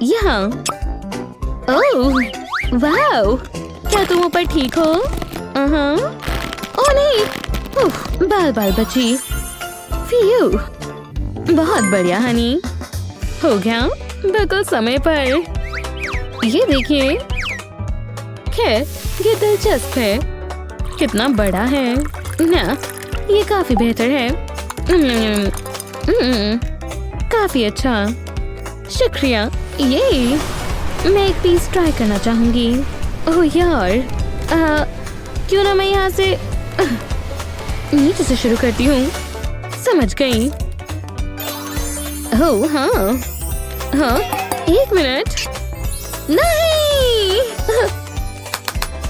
यहाँ। ओह, वाओ, क्या तुम ऊपर ठीक हो? ओह नहीं, बाल बाल बची। फियू, बहुत बढ़िया हनी। हो गया, बिल्कुल समय पर। ये देखिए। खैर, ये दिलचस्प है। कितना बड़ा है ना? ये काफी बेहतर है। काफी अच्छा, शुक्रिया। ये मैं एक पीस ट्राई करना चाहूंगी। ओह यार, क्यों ना मैं यहाँ से नीचे से शुरू करती हूँ। समझ गई। ओह हाँ, हाँ, 1 मिनट। नहीं।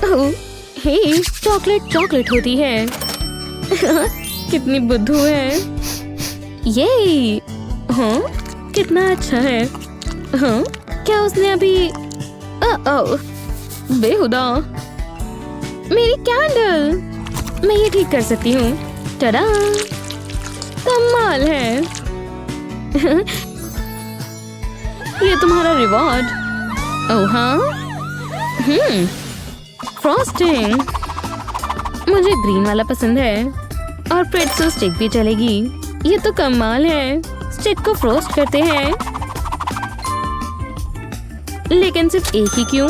ओह, हे, चॉकलेट चॉकलेट होती है। कितनी बुद्धू है ये। हाँ, कितना अच्छा है। हाँ, क्या उसने अभी बेहुदा। मेरी कैंडल, मैं ये ठीक कर सकती हूँ। टडा, कमाल है। ये तुम्हारा रिवॉर्ड। ओह हाँ, फ्रॉस्टिंग। मुझे ग्रीन वाला पसंद है और प्रेट्ज़ल स्टिक भी चलेगी। ये तो कमाल है। स्टिक को फ्रोस्ट करते हैं, लेकिन सिर्फ एक ही क्यों?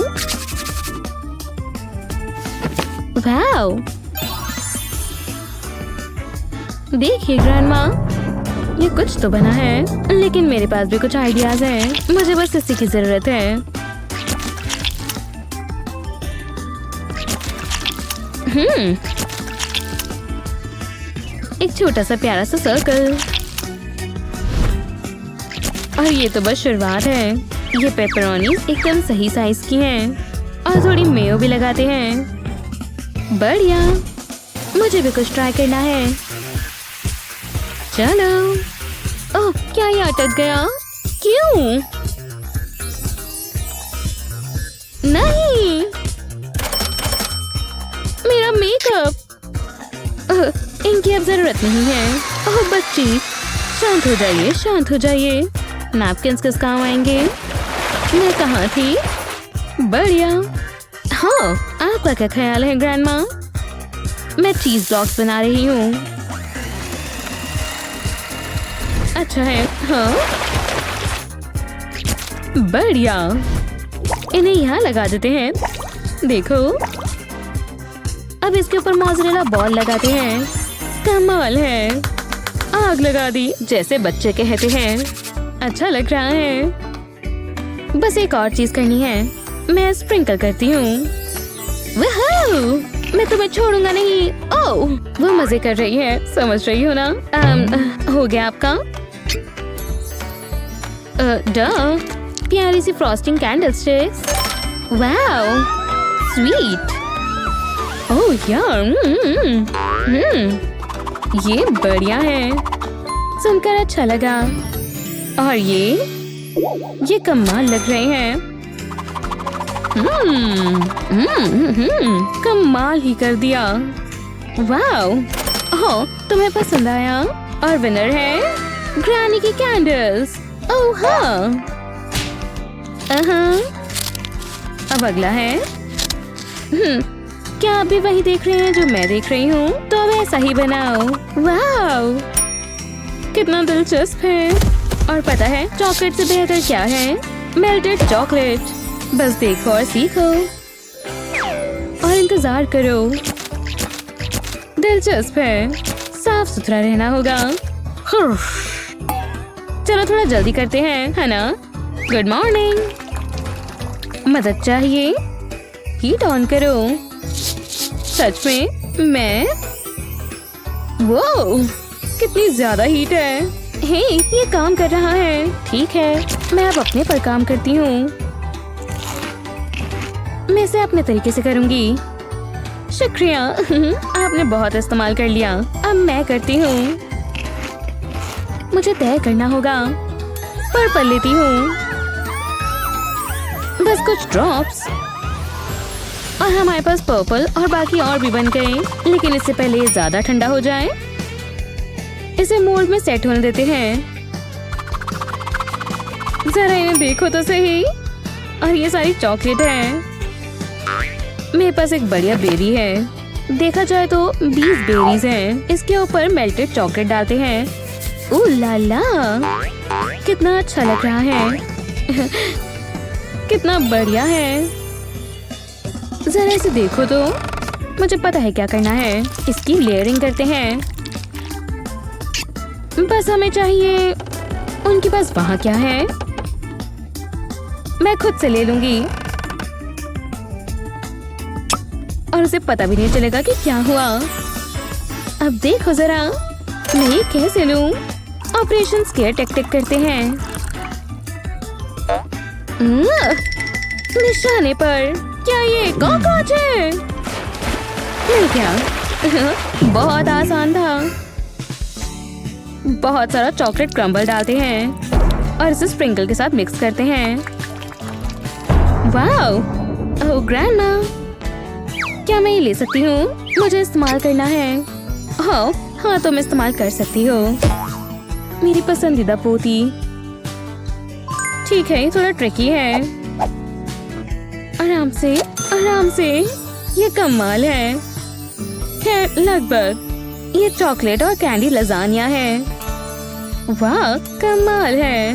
वाओ, देखिए ग्रैंडमा, ये कुछ तो बना है, लेकिन मेरे पास भी कुछ आइडियाज हैं। मुझे बस इसी की जरूरत है। एक छोटा सा प्यारा सा सर्कल। और ये तो बस शुरुआत है। ये पेपरोनी एकदम सही साइज की हैं और थोड़ी मेयो भी लगाते हैं। बढ़िया, मुझे भी कुछ ट्राई करना है। चलो। ओह, क्या ये अटक गया? क्यों? नहीं, मेरा मेकअप। इनकी अब जरूरत नहीं है। ओह बच्ची, शांत हो जाइए, शांत हो जाइए। नैपकिन्स किस काम आएंगे? मैं कहाँ थी? बढ़िया। हाँ, आपका क्या ख्याल है ग्रैंडमा? मैं चीज ब्लॉक्स बना रही हूँ। अच्छा है। हाँ, बढ़िया। इन्हें यहाँ लगा देते हैं। देखो, अब इसके ऊपर मोज़रेला बॉल लगाते हैं। कमाल है। आग लगा दी, जैसे बच्चे कहते हैं। अच्छा लग रहा है। बस एक और चीज करनी है। मैं स्प्रिंकल करती हूँ। मैं तुम्हें छोड़ूंगा नहीं। ओह, वो मजे कर रही है, समझ रही हो ना? हो गया आपका? प्यारी सी frosting candle sticks. Wow, sweet. Oh यार, ये बढ़िया है। सुनकर अच्छा लगा। और ये कमाल लग रहे हैं। कमाल ही कर दिया। वाओ, ओह, तुम्हें पसंद आया? और विनर है ग्रैनी की कैंडल्स। ओह हाँ। अब अगला है। क्या आप भी वही देख रहे हैं जो मैं देख रही हूँ? तो अब ऐसा ही बनाओ। वाओ, कितना दिलचस्प है। और पता है चॉकलेट से बेहतर क्या है? Melted chocolate. बस देखो और सीखो और इंतजार करो। दिलचस्प है। साफ सुथरा रहना होगा। चलो थोड़ा जल्दी करते हैं, है ना? Good morning. मदद चाहिए? हीट ऑन करो। सच में मैं? वो कितनी ज्यादा हीट है। हे, ये काम कर रहा है। ठीक है, मैं अब अपने पर काम करती हूँ। मैं इसे अपने तरीके से करूँगी। शुक्रिया। आपने बहुत इस्तेमाल कर लिया। अब मैं करती हूँ। मुझे तय करना होगा। पर्पल लेती हूँ। बस कुछ ड्रॉप्स। और हमारे पास पर्पल और बाकी और भी बन गए। लेकिन इससे पहले ये ज्यादा ठंडा हो जाए, इसे मोल्ड में सेट होने देते हैं। जरा इन्हें देखो तो सही। और ये सारी चॉकलेट है। मेरे पास एक बढ़िया बेरी है। देखा जाए तो 20 बेरीज हैं। इसके ऊपर मेल्टेड चॉकलेट डालते हैं। ओह ला ला, कितना अच्छा लग रहा है। कितना बढ़िया है। जरा इसे देखो तो। मुझे पता है क्या करना है। इसकी लेयरिंग करते हैं। बस हमें चाहिए। उनके पास वहाँ क्या है? मैं खुद से ले लूंगी और उसे पता भी नहीं चलेगा कि क्या हुआ। अब देखो जरा, मैं ये कैसे लूं? ऑपरेशन स्केयर टेक्टिक करते हैं। निशाने पर। क्या ये कॉकरोच है? नहीं क्या? बहुत आसान था। बहुत सारा चॉकलेट क्रम्बल डालते हैं और इसे स्प्रिंकल के साथ मिक्स करते हैं। वाओ! ओह ग्रैंडमा, क्या मैं ये ले सकती हूँ? मुझे इस्तेमाल करना है। हाँ, तुम इस्तेमाल कर सकती हो। मेरी पसंदीदा पोती। ठीक है, ये थोड़ा ट्रिकी है। आराम से, आराम से। ये कमाल है। खैर, लगभग। ये चॉकलेट और कैंडी लजानिया है। वाह, कमाल है।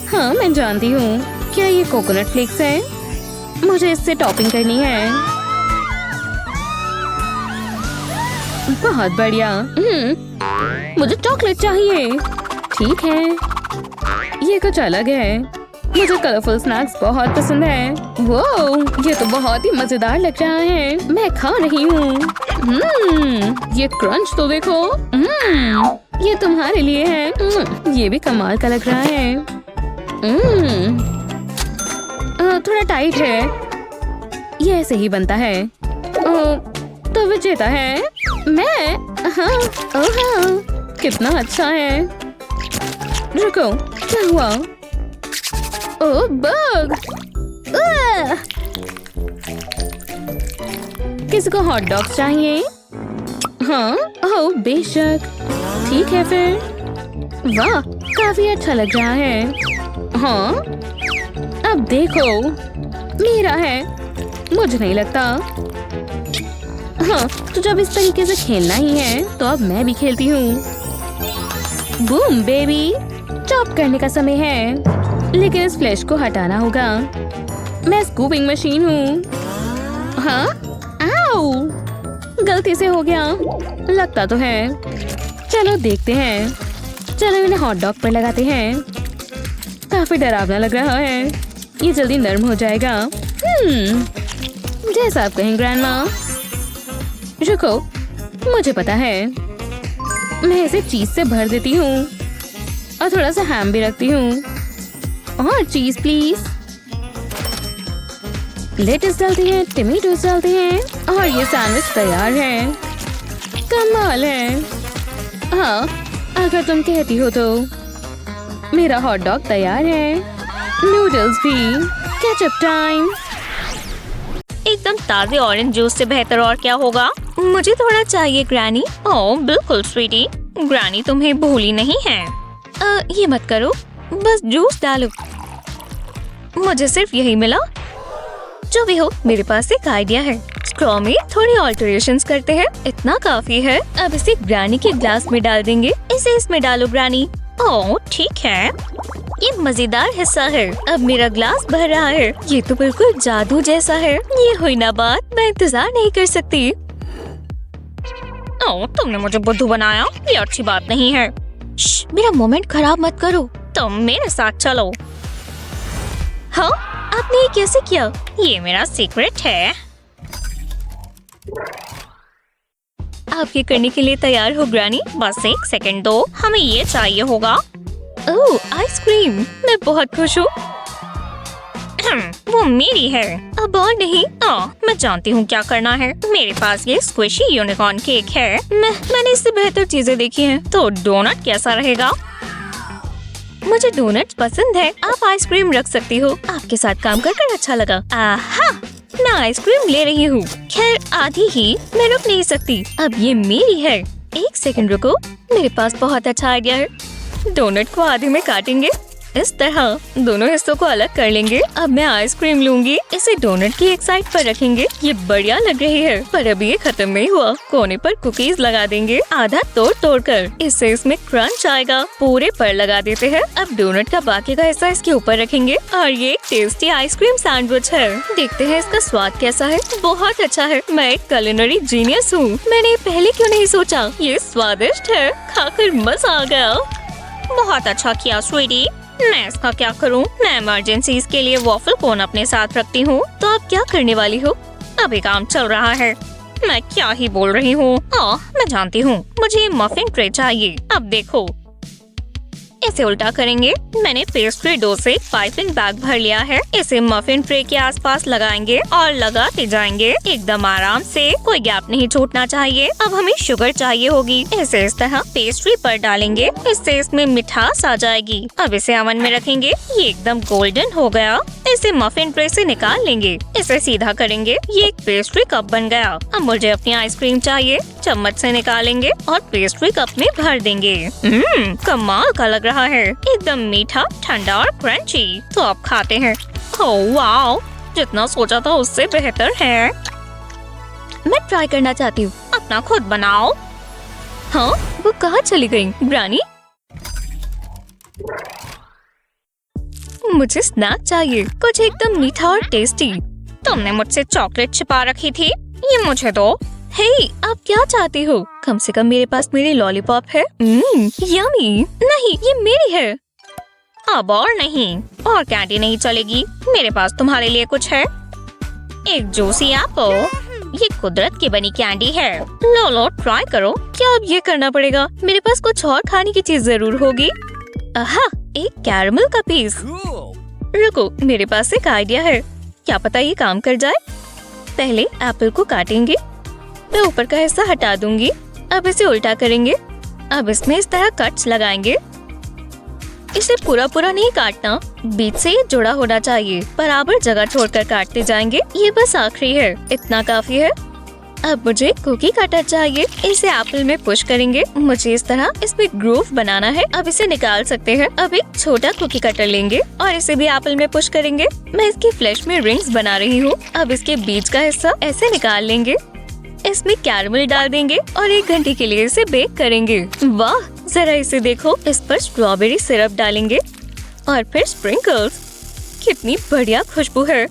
हाँ, मैं जानती हूँ। क्या ये कोकोनट फ्लेक्स है? मुझे इससे टॉपिंग करनी है। बहुत बढ़िया। मुझे चॉकलेट चाहिए। ठीक है, ये कुछ अलग है। मुझे कलरफुल स्नैक्स बहुत पसंद है। वो, ये तो बहुत ही मजेदार लग रहा है। मैं खा रही हूँ। ये क्रंच तो देखो। ये तुम्हारे लिए है। ये भी कमाल का लग रहा है। थोड़ा टाइट है। ये ऐसे ही बनता है। तो विजेता है मैं। हाँ, कितना अच्छा है। रुको, क्या हुआ? ओह, बग! किसी को हॉट डॉग्स चाहिए? हाँ, ओह बेशक। ठीक है फिर। वाह, काफी अच्छा लग रहा है। हाँ, अब देखो, मेरा है। मुझे नहीं लगता। हाँ, तो जब इस तरीके से खेलना ही है तो अब मैं भी खेलती हूँ। बूम बेबी, चॉप करने का समय है, लेकिन इस फ्लैश को हटाना होगा। मैं स्कूपिंग मशीन हूँ। हाँ, आओ, गलती से हो गया। लगता तो है। चलो देखते हैं। चलो इन्हें हॉट डॉग पर लगाते हैं। काफी डरावना लग रहा है। ये जल्दी नर्म हो जाएगा। जैसा आप कहें ग्रैंडमा। रुको, मुझे पता है। मैं इसे चीज से भर देती हूँ और थोड़ा सा हैम भी रखती हूँ। और चीज प्लीज। लेटस डालते हैं, टमेटोस डालते हैं और ये सैंडविच तैयार है। कमाल है। हाँ, अगर तुम कहती हो तो। मेरा हॉट डॉग तैयार है। नूडल्स भी। Ketchup time. एकदम ताजे ऑरेंज जूस से बेहतर और क्या होगा? मुझे थोड़ा चाहिए ग्रैनी। ओह बिल्कुल स्वीटी, ग्रैनी तुम्हें भूली नहीं है। ये मत करो, बस जूस डालो। मुझे सिर्फ यही मिला। जो भी हो, मेरे पास एक आइडिया है। स्ट्रॉ में थोड़ी ऑल्टरेशंस करते हैं। इतना काफी है। अब इसे ग्रैनी के ग्लास में डाल देंगे। इसे इसमें डालो ग्रैनी। ओह ठीक है, ये मजेदार हिस्सा है। अब मेरा ग्लास भर रहा है। ये तो बिल्कुल जादू जैसा है। ये हुई ना बात, मैं इंतजार नहीं कर सकती। ओह, तुमने मुझे बुद्धू बनाया। ये अच्छी बात नहीं है। मेरा मोमेंट खराब मत करो। तुम मेरे साथ चलो। हाँ, आपने ये कैसे किया? ये मेरा सीक्रेट है। आप ये करने के लिए तैयार हो ग्रैनी? बस एक सेकंड दो, हमें ये चाहिए होगा। ओह आइसक्रीम, मैं बहुत खुश हूँ। वो मेरी है। अब और नहीं। मैं जानती हूँ क्या करना है। मेरे पास ये स्क्विशी यूनिकॉर्न केक है। मैंने इससे बेहतर चीजें देखी हैं। तो डोनट कैसा रहेगा? मुझे डोनट्स पसंद है। आप आइसक्रीम रख सकती हो। आपके साथ काम कर अच्छा लगा। आहा, मैं आइसक्रीम ले रही हूँ। खैर आधी ही, मैं रुक नहीं सकती। अब ये मेरी है। एक सेकंड रुको, मेरे पास बहुत अच्छा आइडिया है। डोनट को आधे में काटेंगे। इस तरह दोनों हिस्सों को अलग कर लेंगे। अब मैं आइसक्रीम लूंगी। इसे डोनट की एक साइड पर रखेंगे। ये बढ़िया लग रही है, पर अभी ये खत्म नहीं हुआ। कोने पर कुकीज लगा देंगे, आधा तोड़ कर। इससे इसमें क्रंच आएगा। पूरे पर लगा देते हैं। अब डोनट का बाकी का हिस्सा इसके ऊपर रखेंगे और ये एक टेस्टी आइसक्रीम सैंडविच है। देखते हैं इसका स्वाद कैसा है। बहुत अच्छा है। मैं एक कुलिनरी जीनियस हूँ। मैंने पहले क्यों नहीं सोचा? ये स्वादिष्ट है। खाकर मजा आ गया। बहुत अच्छा किया स्वीटी। मैं इसका क्या करूं? मैं इमरजेंसीज के लिए वॉफल कोन अपने साथ रखती हूँ। तो आप क्या करने वाली हो? अभी काम चल रहा है। मैं क्या ही बोल रही हूँ। मैं जानती हूँ। मुझे ये मफिन ट्रे चाहिए। अब देखो, इसे उल्टा करेंगे। मैंने पेस्ट्री डो से पाइपिंग बैग भर लिया है। इसे मफिन ट्रे के आसपास लगाएंगे और लगाते जाएंगे एकदम आराम से, कोई गैप नहीं छूटना चाहिए। अब हमें शुगर चाहिए होगी। इसे इस तरह पेस्ट्री पर डालेंगे, इससे इसमें मिठास आ जाएगी। अब इसे ओवन में रखेंगे। ये एकदम गोल्डन हो गया। इसे मफिन ट्रे से निकाल लेंगे। इसे सीधा करेंगे। ये एक पेस्ट्री कप बन गया। अब मुझे अपनी आइसक्रीम चाहिए। चम्मच से निकालेंगे और पेस्ट्री कप में भर देंगे। कमाल का लग रहा है, एकदम मीठा, ठंडा और क्रंची। तो अब खाते हैं। ओह वाओ, जितना सोचा था उससे बेहतर है। मैं ट्राई करना चाहती हूँ। अपना खुद बनाओ। हाँ, वो कहाँ चली गई? ग्रानी, मुझे स्नैक चाहिए, कुछ एकदम मीठा और टेस्टी। तुमने मुझसे चॉकलेट छिपा रखी थी, ये मुझे दो। हे, आप क्या चाहती हो? कम से कम मेरे पास मेरी लॉलीपॉप है। यम्मी। नहीं, ये मेरी है। अब और नहीं, और कैंडी नहीं चलेगी। मेरे पास तुम्हारे लिए कुछ है। एक जूसी एप्पल। ये कुदरत की बनी कैंडी है। लो लो, ट्राई करो। क्या अब ये करना पड़ेगा? मेरे पास कुछ और खाने की चीज जरूर होगी। आहा, एक कैरमल का पीस। रुको, मेरे पास एक आइडिया है। क्या पता ये काम कर जाए। पहले एप्पल को काटेंगे। मैं ऊपर का हिस्सा हटा दूंगी। अब इसे उल्टा करेंगे। अब इसमें इस तरह कट्स लगाएंगे। इसे पूरा पूरा नहीं काटना, बीच से ये जुड़ा होना चाहिए। बराबर जगह छोड़कर काटते जाएंगे। ये बस आखिरी है, इतना काफी है। अब मुझे कुकी कटर चाहिए। इसे एप्पल में पुश करेंगे। मुझे इस तरह इसमें ग्रूव बनाना है। अब इसे निकाल सकते हैं। अब एक छोटा कुकी कटर लेंगे और इसे भी एप्पल में पुश करेंगे। मैं इसकी फ्लैश में रिंग्स बना रही हूँ। अब इसके बीच का हिस्सा ऐसे निकाल लेंगे। इसमें कैरमल डाल देंगे और 1 घंटे के लिए इसे बेक करेंगे। वाह, जरा इसे देखो। इस पर स्ट्रॉबेरी सिरप डालेंगे और फिर स्प्रिंकल्स। कितनी बढ़िया खुशबू है।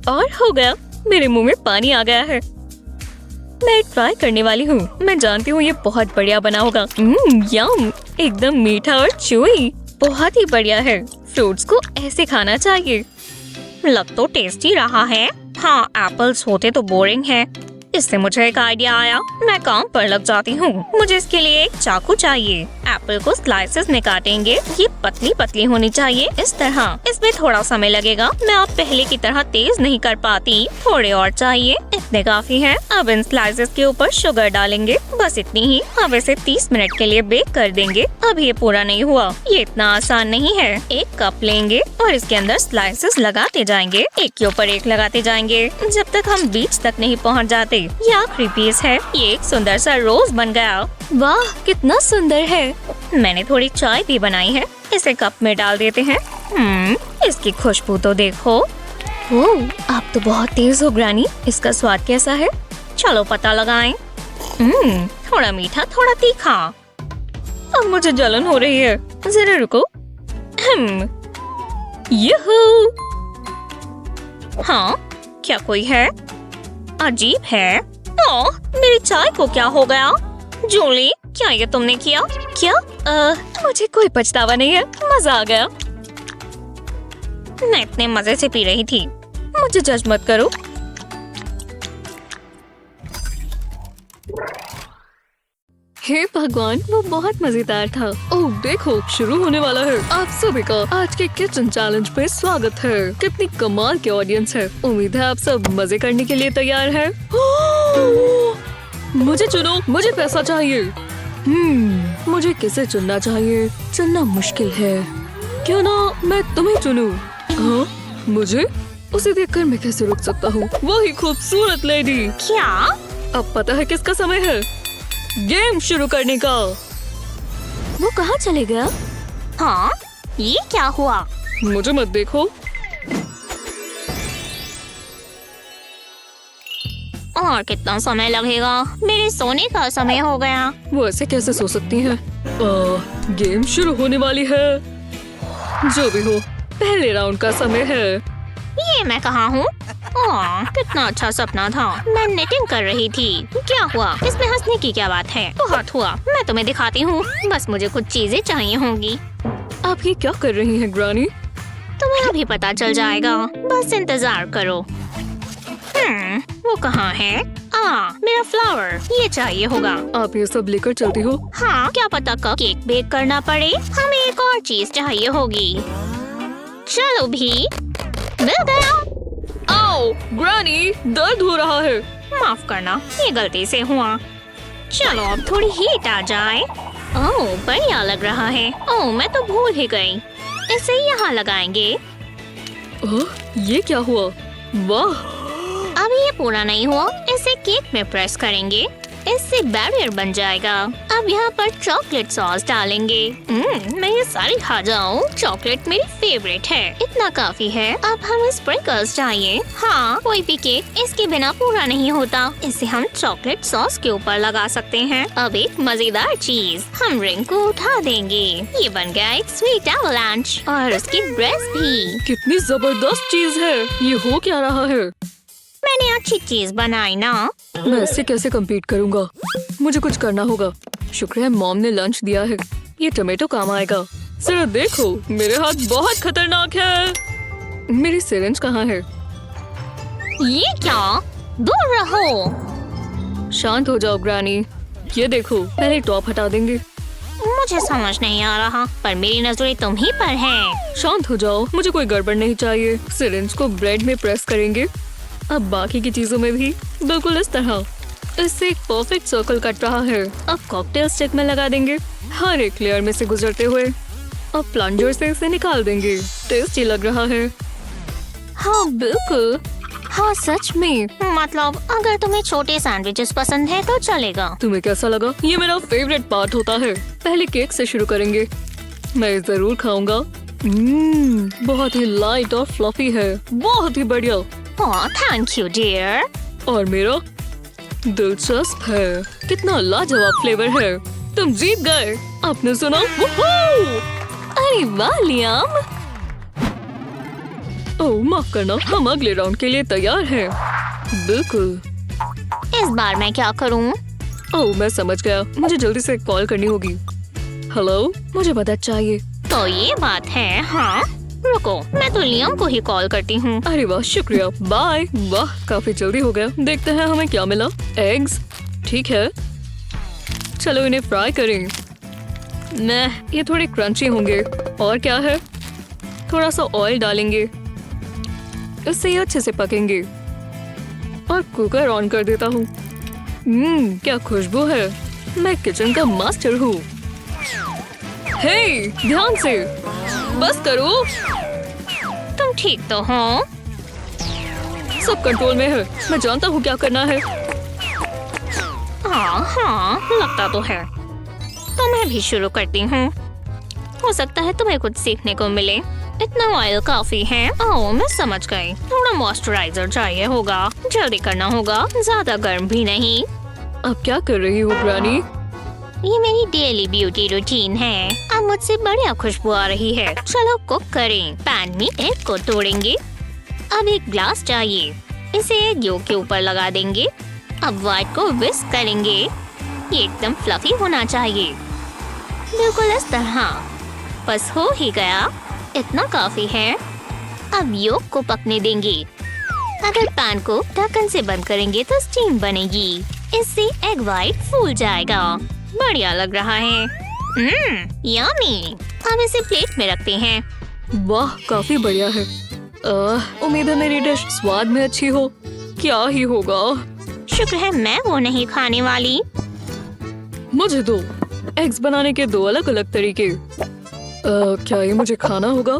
और हो गया, मेरे मुंह में पानी आ गया है। मैं ट्राई करने वाली हूँ। मैं जानती हूँ ये बहुत बढ़िया बना होगा। यम, एकदम मीठा और चूई। बहुत ही बढ़िया है। फ्रूट्स को ऐसे खाना चाहिए। लग तो टेस्टी रहा है। हाँ, एप्पल्स होते तो बोरिंग है। इससे मुझे एक आइडिया आया। मैं काम पर लग जाती हूँ। मुझे इसके लिए एक चाकू चाहिए। एप्पल को स्लाइसेस में काटेंगे। ये पतली पतली होनी चाहिए, इस तरह। इसमें थोड़ा समय लगेगा। मैं अब पहले की तरह तेज नहीं कर पाती। थोड़े और चाहिए, इतने काफी हैं। अब इन स्लाइसेस के ऊपर शुगर डालेंगे, बस इतनी ही। अब इसे 30 मिनट के लिए बेक कर देंगे। अब ये पूरा नहीं हुआ, ये इतना आसान नहीं है। एक कप लेंगे और इसके अंदर स्लाइसेस लगाते जाएंगे, एक के ऊपर एक लगाते जाएंगे, जब तक हम बीच तक नहीं पहुँच जाते। ये आखिरी पीस है। ये एक सुंदर सा रोज बन गया। वाह, कितना सुंदर है। मैंने थोड़ी चाय भी बनाई है। इसे कप में डाल देते हैं। इसकी खुशबू तो देखो। ओह, आप तो बहुत तेज हो ग्रानी। इसका स्वाद कैसा है? चलो पता लगाएं। थोड़ा मीठा, थोड़ा तीखा। अब मुझे जलन हो रही है। जरा रुको। यहू। हाँ, क्या कोई है? अजीब है। ओह, मेरी चाय को क्या हो गया? जूली, क्या ये तुमने किया? क्या? मुझे कोई पछतावा नहीं है। मजा आ गया। मैं इतने मजे से पी रही थी। मुझे जज मत करो। हे भगवान, वो बहुत मजेदार था। ओह देखो, शुरू होने वाला है। आप सभी का आज के किचन चैलेंज पे स्वागत है। कितनी कमाल की ऑडियंस है। उम्मीद है आप सब मजे करने के लिए तैयार हैं। मुझे चुनो, मुझे पैसा चाहिए। मुझे किसे चुनना चाहिए? चुनना मुश्किल है। क्यों ना मैं तुम्हें चुनूं? हाँ, मुझे? उसे देखकर मैं कैसे रुक सकता हूँ? वही खूबसूरत लेडी। क्या? अब पता है किसका समय है गेम शुरू करने का। वो कहाँ चले गया? हाँ, ये क्या हुआ? मुझे मत देखो। और कितना समय लगेगा? मेरे सोने का समय हो गया। वो ऐसे कैसे सो सकती हैं? गेम शुरू होने वाली है। जो भी हो, पहले राउंड का समय है। ये मैं कहाँ हूँ? कितना अच्छा सपना था। मैं निटिंग कर रही थी। क्या हुआ? इसमें हंसने की क्या बात है? बहुत हुआ, मैं तुम्हें दिखाती हूँ। बस मुझे कुछ चीजें चाहिए होंगी। आप ये क्या कर रही हैं ग्रानी? तुम्हें अभी पता चल जाएगा, बस इंतजार करो। वो कहाँ है? हाँ, मेरा फ्लावर ये चाहिए होगा। आप ये सब लेकर चलती हो? हाँ, क्या पता कब केक बेक करना पड़े। हमें एक और चीज चाहिए होगी। चलो भी, मिल गया। आओ, ग्रैनी, दर्द हो रहा है। माफ करना, ये गलती से हुआ। चलो अब थोड़ी हीट आ जाए। ओह, बढ़िया लग रहा है। ओह, मैं तो भूल ही गई। इसे यहाँ लगाएंगे। ओह, ये क्या हुआ? वाह, अभी ये पूरा नहीं हुआ, इसे केक में प्रेस करेंगे। इससे बैरियर बन जाएगा। अब यहाँ पर चॉकलेट सॉस डालेंगे। मैं ये सारी खा जाऊँ। चॉकलेट मेरी फेवरेट है। इतना काफी है। अब हमें स्प्रिंकल्स चाहिए। हाँ, कोई भी केक इसके बिना पूरा नहीं होता। इसे हम चॉकलेट सॉस के ऊपर लगा सकते हैं। अब एक मजेदार चीज, हम रिंग को उठा देंगे। ये बन गया एक स्वीट एवलांच और उसकी ड्रेस भी। कितनी जबरदस्त चीज है। ये हो क्या रहा है? मैंने अच्छी चीज बनाई ना। मैं इससे कैसे compete करूंगा? मुझे कुछ करना होगा। शुक्र है मॉम ने लंच दिया है। ये टमेटो काम आएगा। जरा देखो, मेरे हाथ बहुत खतरनाक है। मेरी सिरिंज कहाँ है? ये क्या? दूर रहो। शांत हो जाओ ग्रैनी। ये देखो, पहले टॉप हटा देंगे। मुझे समझ नहीं आ रहा, पर मेरी नजरें तुम ही पर हैं। शांत हो जाओ, मुझे कोई गड़बड़ नहीं चाहिए। सिरिंज को ब्रेड में प्रेस करेंगे। अब बाकी की चीजों में भी बिल्कुल इस तरह। इससे एक परफेक्ट सर्कल कट रहा है। अब कॉकटेल स्टिक में लगा देंगे, हर एक लेयर में से गुजरते हुए। अब प्लंजर से इसे निकाल देंगे। टेस्टी लग रहा है। हाँ बिल्कुल, हाँ सच में। मतलब अगर तुम्हें छोटे सैंडविचेस पसंद है तो चलेगा। तुम्हें कैसा लगा? ये मेरा फेवरेट पार्ट होता है। पहले केक से शुरू करेंगे। मैं जरूर खाऊंगा। बहुत ही लाइट और फ्लफी है। बहुत ही बढ़िया। Thank you dear. और मेरा दिलचस्प है। कितना लाजवाब फ्लेवर है। तुम जीत गए। आपने सुना? वूहू! अरे वाह लियाम। ओह माफ करना, हम अगले राउंड के लिए तैयार हैं। बिल्कुल। इस बार मैं क्या करूं? ओह मैं समझ गया, मुझे जल्दी से कॉल करनी होगी। हेलो, मुझे मदद चाहिए। तो ये बात है। हाँ रुको, मैं तो लियाम को ही कॉल करती हूँ। अरे वाह, शुक्रिया, बाय। वाह, काफी जल्दी हो गया। देखते हैं हमें क्या मिला। एग्स, ठीक है। चलो इन्हें फ्राई करें। ये थोड़े क्रंची होंगे। और क्या है, थोड़ा सा ऑयल डालेंगे। इससे ये अच्छे से पकेंगे। और कुकर ऑन कर देता हूँ। क्या खुशबू है। मैं किचन का मास्टर हूँ। हे, ध्यान से, बस करो। तुम ठीक तो हो? सब कंट्रोल में है। मैं जानता हूँ क्या करना है। हाँ, लगता तो है। तो मैं भी शुरू करती हूँ। हो सकता है तुम्हें कुछ सीखने को मिले। इतना ऑयल काफी है। ओह मैं समझ गई। थोड़ा मॉइस्चराइजर चाहिए होगा। जल्दी करना होगा, ज्यादा गर्म भी नहीं। अब क्या कर रही हो ग्रैनी? ये मेरी डेली ब्यूटी रूटीन है। अब मुझसे बढ़िया खुशबू आ रही है। चलो कुक करें। पैन में एग को तोड़ेंगे। अब एक ग्लास चाहिए। इसे एग योक के ऊपर लगा देंगे। अब व्हाइट को विस्क करेंगे। ये एकदम फ्लफी होना चाहिए, बिल्कुल इस तरह। बस हो ही गया, इतना काफी है। अब योक को पकने देंगे। अगर पैन को ढक्कन से बंद करेंगे तो स्टीम बनेगी। इससे एग व्हाइट फूल जाएगा। बढ़िया लग रहा है। यम्मी। अब इसे प्लेट में रखते हैं। वाह, काफी बढ़िया है। उम्मीद है मेरी डिश स्वाद में अच्छी हो। क्या ही होगा। शुक्र है मैं वो नहीं खाने वाली। मुझे दो। एग्स बनाने के दो अलग अलग तरीके। क्या ये मुझे खाना होगा?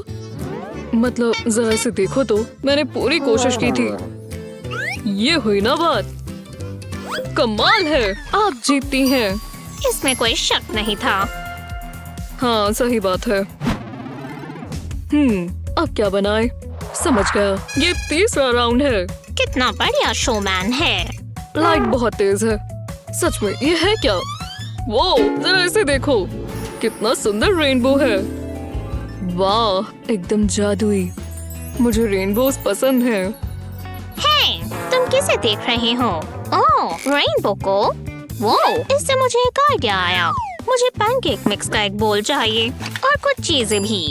मतलब जरा से देखो तो, मैंने पूरी कोशिश की थी। ये हुई ना बात। कमाल है, आप जीतती हैं। इसमें कोई शक नहीं था। हाँ सही बात है। अब क्या बनाए? समझ गया, ये तीसरा राउंड है। कितना बढ़िया शोमैन है। लाइट बहुत तेज है। सच में ये है क्या? वो जरा इसे देखो, कितना सुंदर रेनबो है। वाह, एकदम जादुई। मुझे रेनबोज पसंद हैं। हे, तुम किसे देख रहे हो? ओह, रेनबो को। वो, इससे मुझे एक आइडिया आया। मुझे पैनकेक मिक्स का एक बोल चाहिए और कुछ चीजें भी।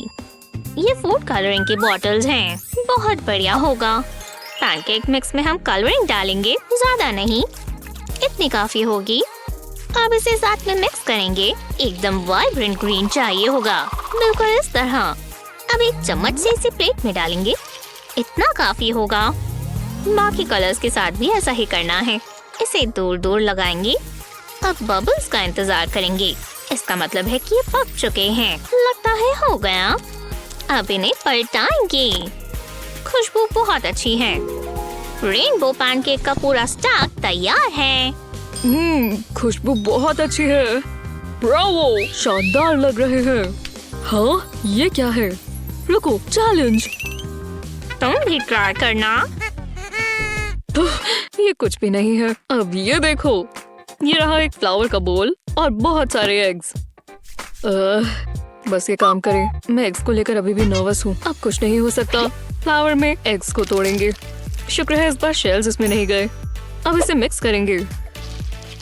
ये फूड कलरिंग की बॉटल्स हैं। बहुत बढ़िया होगा। पैनकेक मिक्स में हम कलरिंग डालेंगे, ज्यादा नहीं। इतनी काफी होगी। अब इसे साथ में मिक्स करेंगे। एकदम वाइब्रेंट ग्रीन चाहिए होगा, बिल्कुल इस तरह। अब एक चम्मच से इसे प्लेट में डालेंगे। इतना काफी होगा। बाकी कलर्स के साथ भी ऐसा ही करना है। इसे दूर दूर लगाएंगे। अब बबल्स का इंतजार करेंगे। इसका मतलब है कि ये पक चुके हैं। लगता है हो गया। अब इन्हें पलटाएंगे। खुशबू बहुत अच्छी है। रेनबो पैनकेक का पूरा स्टैक तैयार है। खुशबू बहुत अच्छी है। ब्रावो, शानदार लग रहे हैं। हाँ, ये क्या है? रुको, चैलेंज। तुम भी ट्राई करना। ये कुछ भी नहीं है। अब ये देखो, ये रहा एक फ्लावर का बोल और बहुत सारे एग्स। बस ये काम करे। मैं एग्स को लेकर अभी भी नर्वस हूँ। अब कुछ नहीं हो सकता। फ्लावर में एग्स को तोड़ेंगे। शुक्र है इस बार शेल्स इसमें नहीं गए। अब इसे मिक्स करेंगे।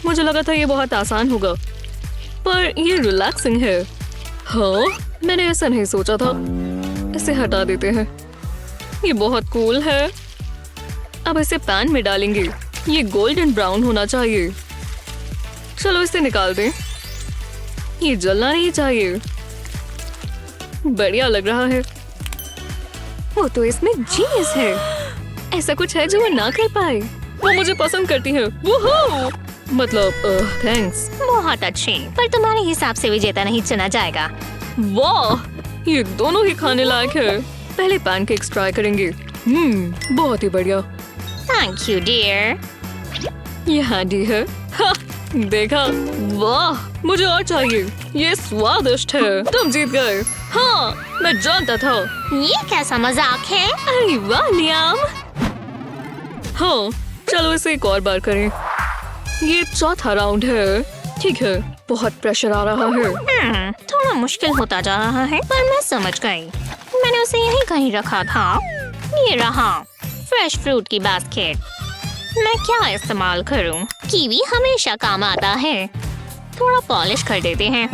मुझे लगा था ये बहुत आसान होगा, पर ये रिलैक्सिंग है। हाँ, मैंने ऐसा नहीं सोचा था। इसे हटा देते हैं। ये बहुत कूल है। अब इसे पैन में डालेंगे। ये गोल्डन ब्राउन होना चाहिए। चलो इसे निकाल दें। ये जलना नहीं चाहिए। बढ़िया लग रहा है। वो तो इसमें जीनियस है। ऐसा कुछ है जो वो ना कर पाए। वो मुझे पसंद करती है। वूहू! मतलब थैंक्स। बहुत अच्छे, पर तुम्हारे हिसाब से विजेता नहीं चुना जाएगा। वाह, ये दोनों ही खाने लायक है। पहले पैनकेक्स ट्राई करेंगे। बहुत ही बढ़िया। Thank you dear. ये हैंडी है। हा, देखा? वाह, मुझे और चाहिए। ये स्वादिष्ट है। तुम जीत गए। हाँ, मैं जानता था। ये कैसा मजाक है? अरे वाह लियाम। हाँ, चलो इसे एक और बार करें। ये चौथा राउंड है। ठीक है, बहुत प्रेशर आ रहा है। थोड़ा मुश्किल होता जा रहा है, पर मैं समझ गई। मैंने उसे यहीं कहीं रखा था। ये रहा फ्रेश फ्रूट की बास्केट। मैं क्या इस्तेमाल करूं? कीवी हमेशा काम आता है। थोड़ा पॉलिश कर देते हैं।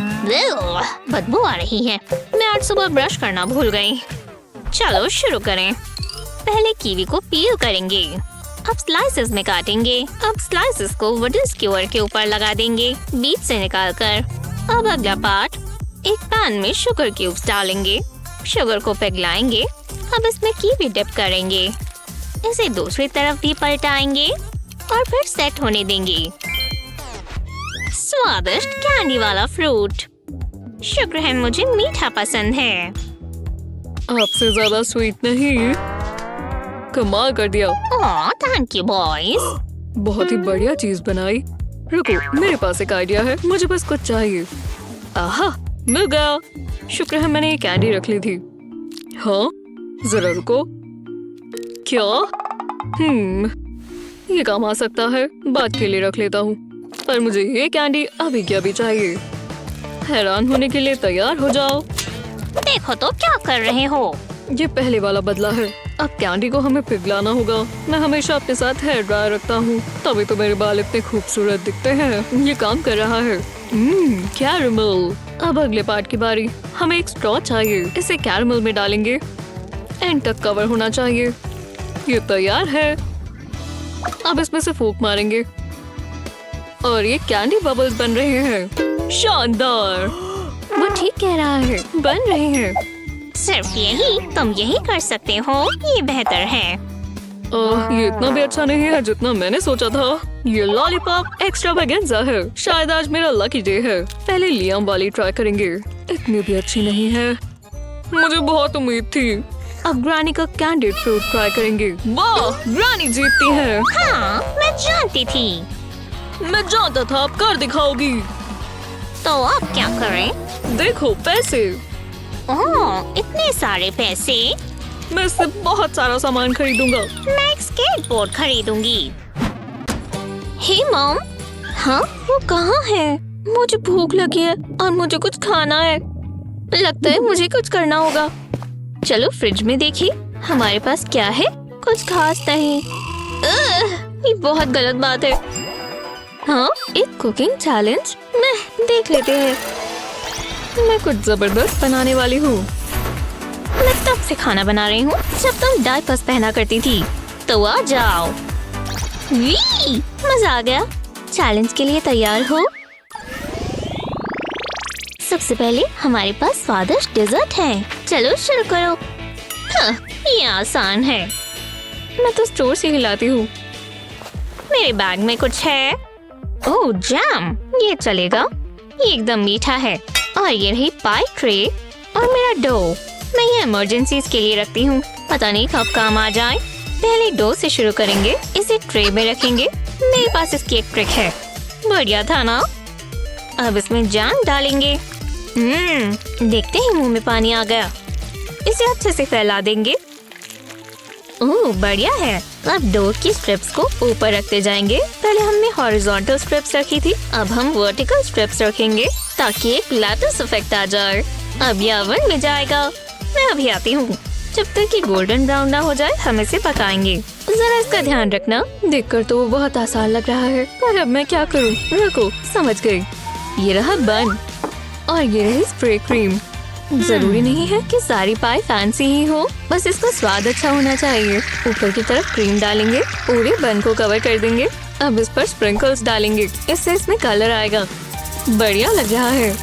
बदबू आ रही है। मैं आज सुबह ब्रश करना भूल गई। चलो शुरू करें। पहले कीवी को पील करेंगे। अब स्लाइसेस में काटेंगे। अब स्लाइसेस को वुडन स्क्यूअर के ऊपर लगा देंगे, बीच से निकालकर। अब अगला पार्ट, एक पैन में शुगर क्यूब्स डालेंगे। शुगर को पिघलाएंगे। अब इसमें कीवी डिप करेंगे। इसे दूसरी तरफ भी पलटाएंगे और फिर सेट होने देंगे। स्वादिष्ट कैंडी वाला फ्रूट। शुक्र है मुझे मीठा पसंद है। आपसे ज्यादा स्वीट नहीं। कमाल कर दिया। ओह, थैंक यू बॉयज। बहुत ही बढ़िया चीज बनाई। रुको, मेरे पास एक आइडिया है। मुझे बस कुछ चाहिए। आहा, मिल गया। शुक्र है मैंने ये कैंडी रख ली थी। हाँ, जरा रुको। क्या? ये काम आ सकता है। बाद के लिए रख लेता हूँ। पर मुझे ये कैंडी अभी क्या भी चाहिए। हैरान होने के लिए तैयार हो जाओ। देखो तो क्या कर रहे हो। ये पहले वाला बदला है। अब कैंडी को हमें पिघलाना होगा। मैं हमेशा अपने साथ हेयर ड्रायर रखता हूँ, तभी तो मेरे बाल इतने खूबसूरत दिखते हैं। ये काम कर रहा है। कैरमल। अब अगले पार्ट की बारी। हमें एक स्ट्रॉ चाहिए। इसे कैरमल में डालेंगे। एंड तक कवर होना चाहिए। ये तैयार है। अब इसमें से फूंक मारेंगे और ये कैंडी बबल्स बन रहे हैं। शानदार। वो ठीक कह रहा है, बन रहे हैं। सिर्फ यही तुम यही कर सकते हो। ये बेहतर है। ये इतना भी अच्छा नहीं है जितना मैंने सोचा था। ये लॉलीपॉप एक्स्ट्रावेगेंजा है। शायद आज मेरा लकी डे है। पहले लियाम वाली ट्राई करेंगे। इतनी भी अच्छी नहीं है। मुझे बहुत उम्मीद थी। अब ग्रानी का कैंडिड फ्रूट ट्राई करेंगे। वाह, ग्रानी जीतती है। हाँ, मैं जानती थी। मैं जानता था आप कर दिखाओगी। तो अब क्या करें? देखो पैसे। ओह, इतने सारे पैसे। मैं इससे बहुत सारा सामान खरीदूंगा। मैं एक स्केटबोर्ड खरीदूंगी। हे मॉम। हाँ, वो कहाँ है? मुझे भूख लगी है और मुझे कुछ खाना है। लगता है मुझे कुछ करना होगा। चलो फ्रिज में देखिए, हमारे पास क्या है? कुछ खास नहीं। ये बहुत गलत बात है। हाँ, एक कुकिंग चैलेंज में देख लेते हैं। मैं कुछ जबरदस्त बनाने वाली हूँ। मैं तब से खाना बना रही हूँ जब तुम डायपर्स पहना करती थी। तो आ जाओ। मजा आ गया। चैलेंज के लिए तैयार हो? सबसे पहले हमारे पास स्वादिष्ट डेजर्ट है। चलो शुरू करो। हाँ, ये आसान है। मैं तो स्टोर से ही लाती हूँ। मेरे बैग में कुछ है। ओह जैम, ये चलेगा। ये एकदम मीठा है। और ये रही पाई ट्रे और मेरा डो। मैं ये इमरजेंसीज के लिए रखती हूँ, पता नहीं कब काम आ जाए। पहले डो से शुरू करेंगे, इसे ट्रे में रखेंगे। मेरे पास इसकी एक ट्रिक है। बढ़िया था ना? अब इसमें जैम डालेंगे। देखते ही मुंह में पानी आ गया। इसे अच्छे से फैला देंगे। ओह बढ़िया है। अब डो की स्ट्रिप्स को ऊपर रखते जाएंगे। पहले हमने हॉरिजॉन्टल स्ट्रिप्स रखी थी, अब हम वर्टिकल स्ट्रिप्स रखेंगे ताकि एक लैटिस इफेक्ट आ जाए। अब ये ओवन में जाएगा। मैं अभी आती हूँ। जब तक ये गोल्डन ब्राउन ना हो जाए हम इसे पकाएंगे। जरा इसका ध्यान रखना। देखकर तो वो बहुत आसान लग रहा है, पर अब मैं क्या करूँ? रुको, समझ गई। ये रहा बन और ये रही स्प्रे क्रीम। जरूरी नहीं है कि सारी पाई फैंसी ही हो, बस इसका स्वाद अच्छा होना चाहिए। ऊपर की तरफ क्रीम डालेंगे, पूरे बन को कवर कर देंगे। अब इस पर स्प्रिंकल्स डालेंगे, इससे इसमें कलर आएगा। बढ़िया लग रहा है।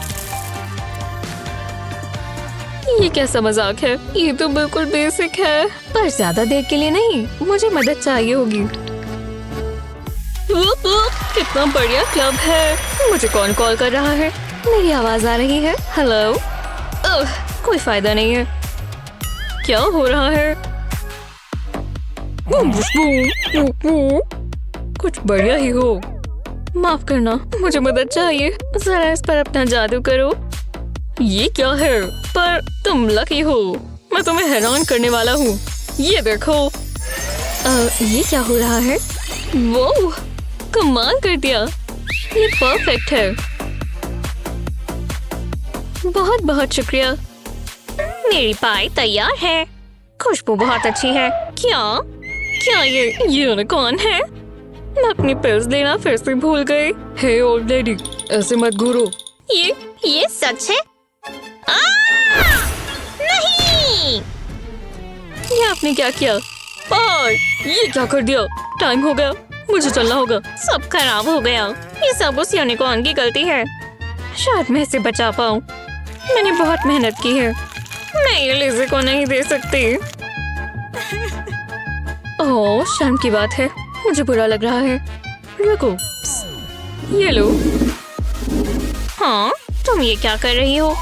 ये कैसा मजाक है? ये तो बिल्कुल बेसिक है। पर ज्यादा देर के लिए नहीं, मुझे मदद चाहिए होगी। कितना बढ़िया क्लब है। मुझे कौन कॉल कर रहा है? मेरी आवाज आ रही है। हेलो। कोई फायदा नहीं है। क्या हो रहा है? कुछ बढ़िया ही हो। माफ करना, मुझे मदद चाहिए। जरा इस पर अपना जादू करो। ये क्या है? पर तुम लकी हो, मैं तुम्हें हैरान करने वाला हूँ। ये देखो। ये क्या हो रहा है? वो कमाल कर दिया। ये परफेक्ट है। बहुत बहुत शुक्रिया। मेरी पाई तैयार है। खुशबू बहुत अच्छी है। क्या ये यूनिकॉर्न है? मैं अपनी पिल्स लेना फिर से भूल गई। हे ओल्ड लेडी, ऐसे मत घूरो। ये सच है? नहीं। ये आपने क्या किया? और ये क्या कर दिया? टाइम हो गया, मुझे चलना होगा। सब खराब हो गया। ये सब उस यूनिकॉर्न की गलती है। शायद मैं इसे बचा पाऊँ। मैंने बहुत मेहनत की है। मैं ये लिज़ी को नहीं दे सकती। ओह शर्म की बात है, मुझे बुरा लग रहा है। रुको, ये लो। हाँ, तुम ये क्या कर रही हो?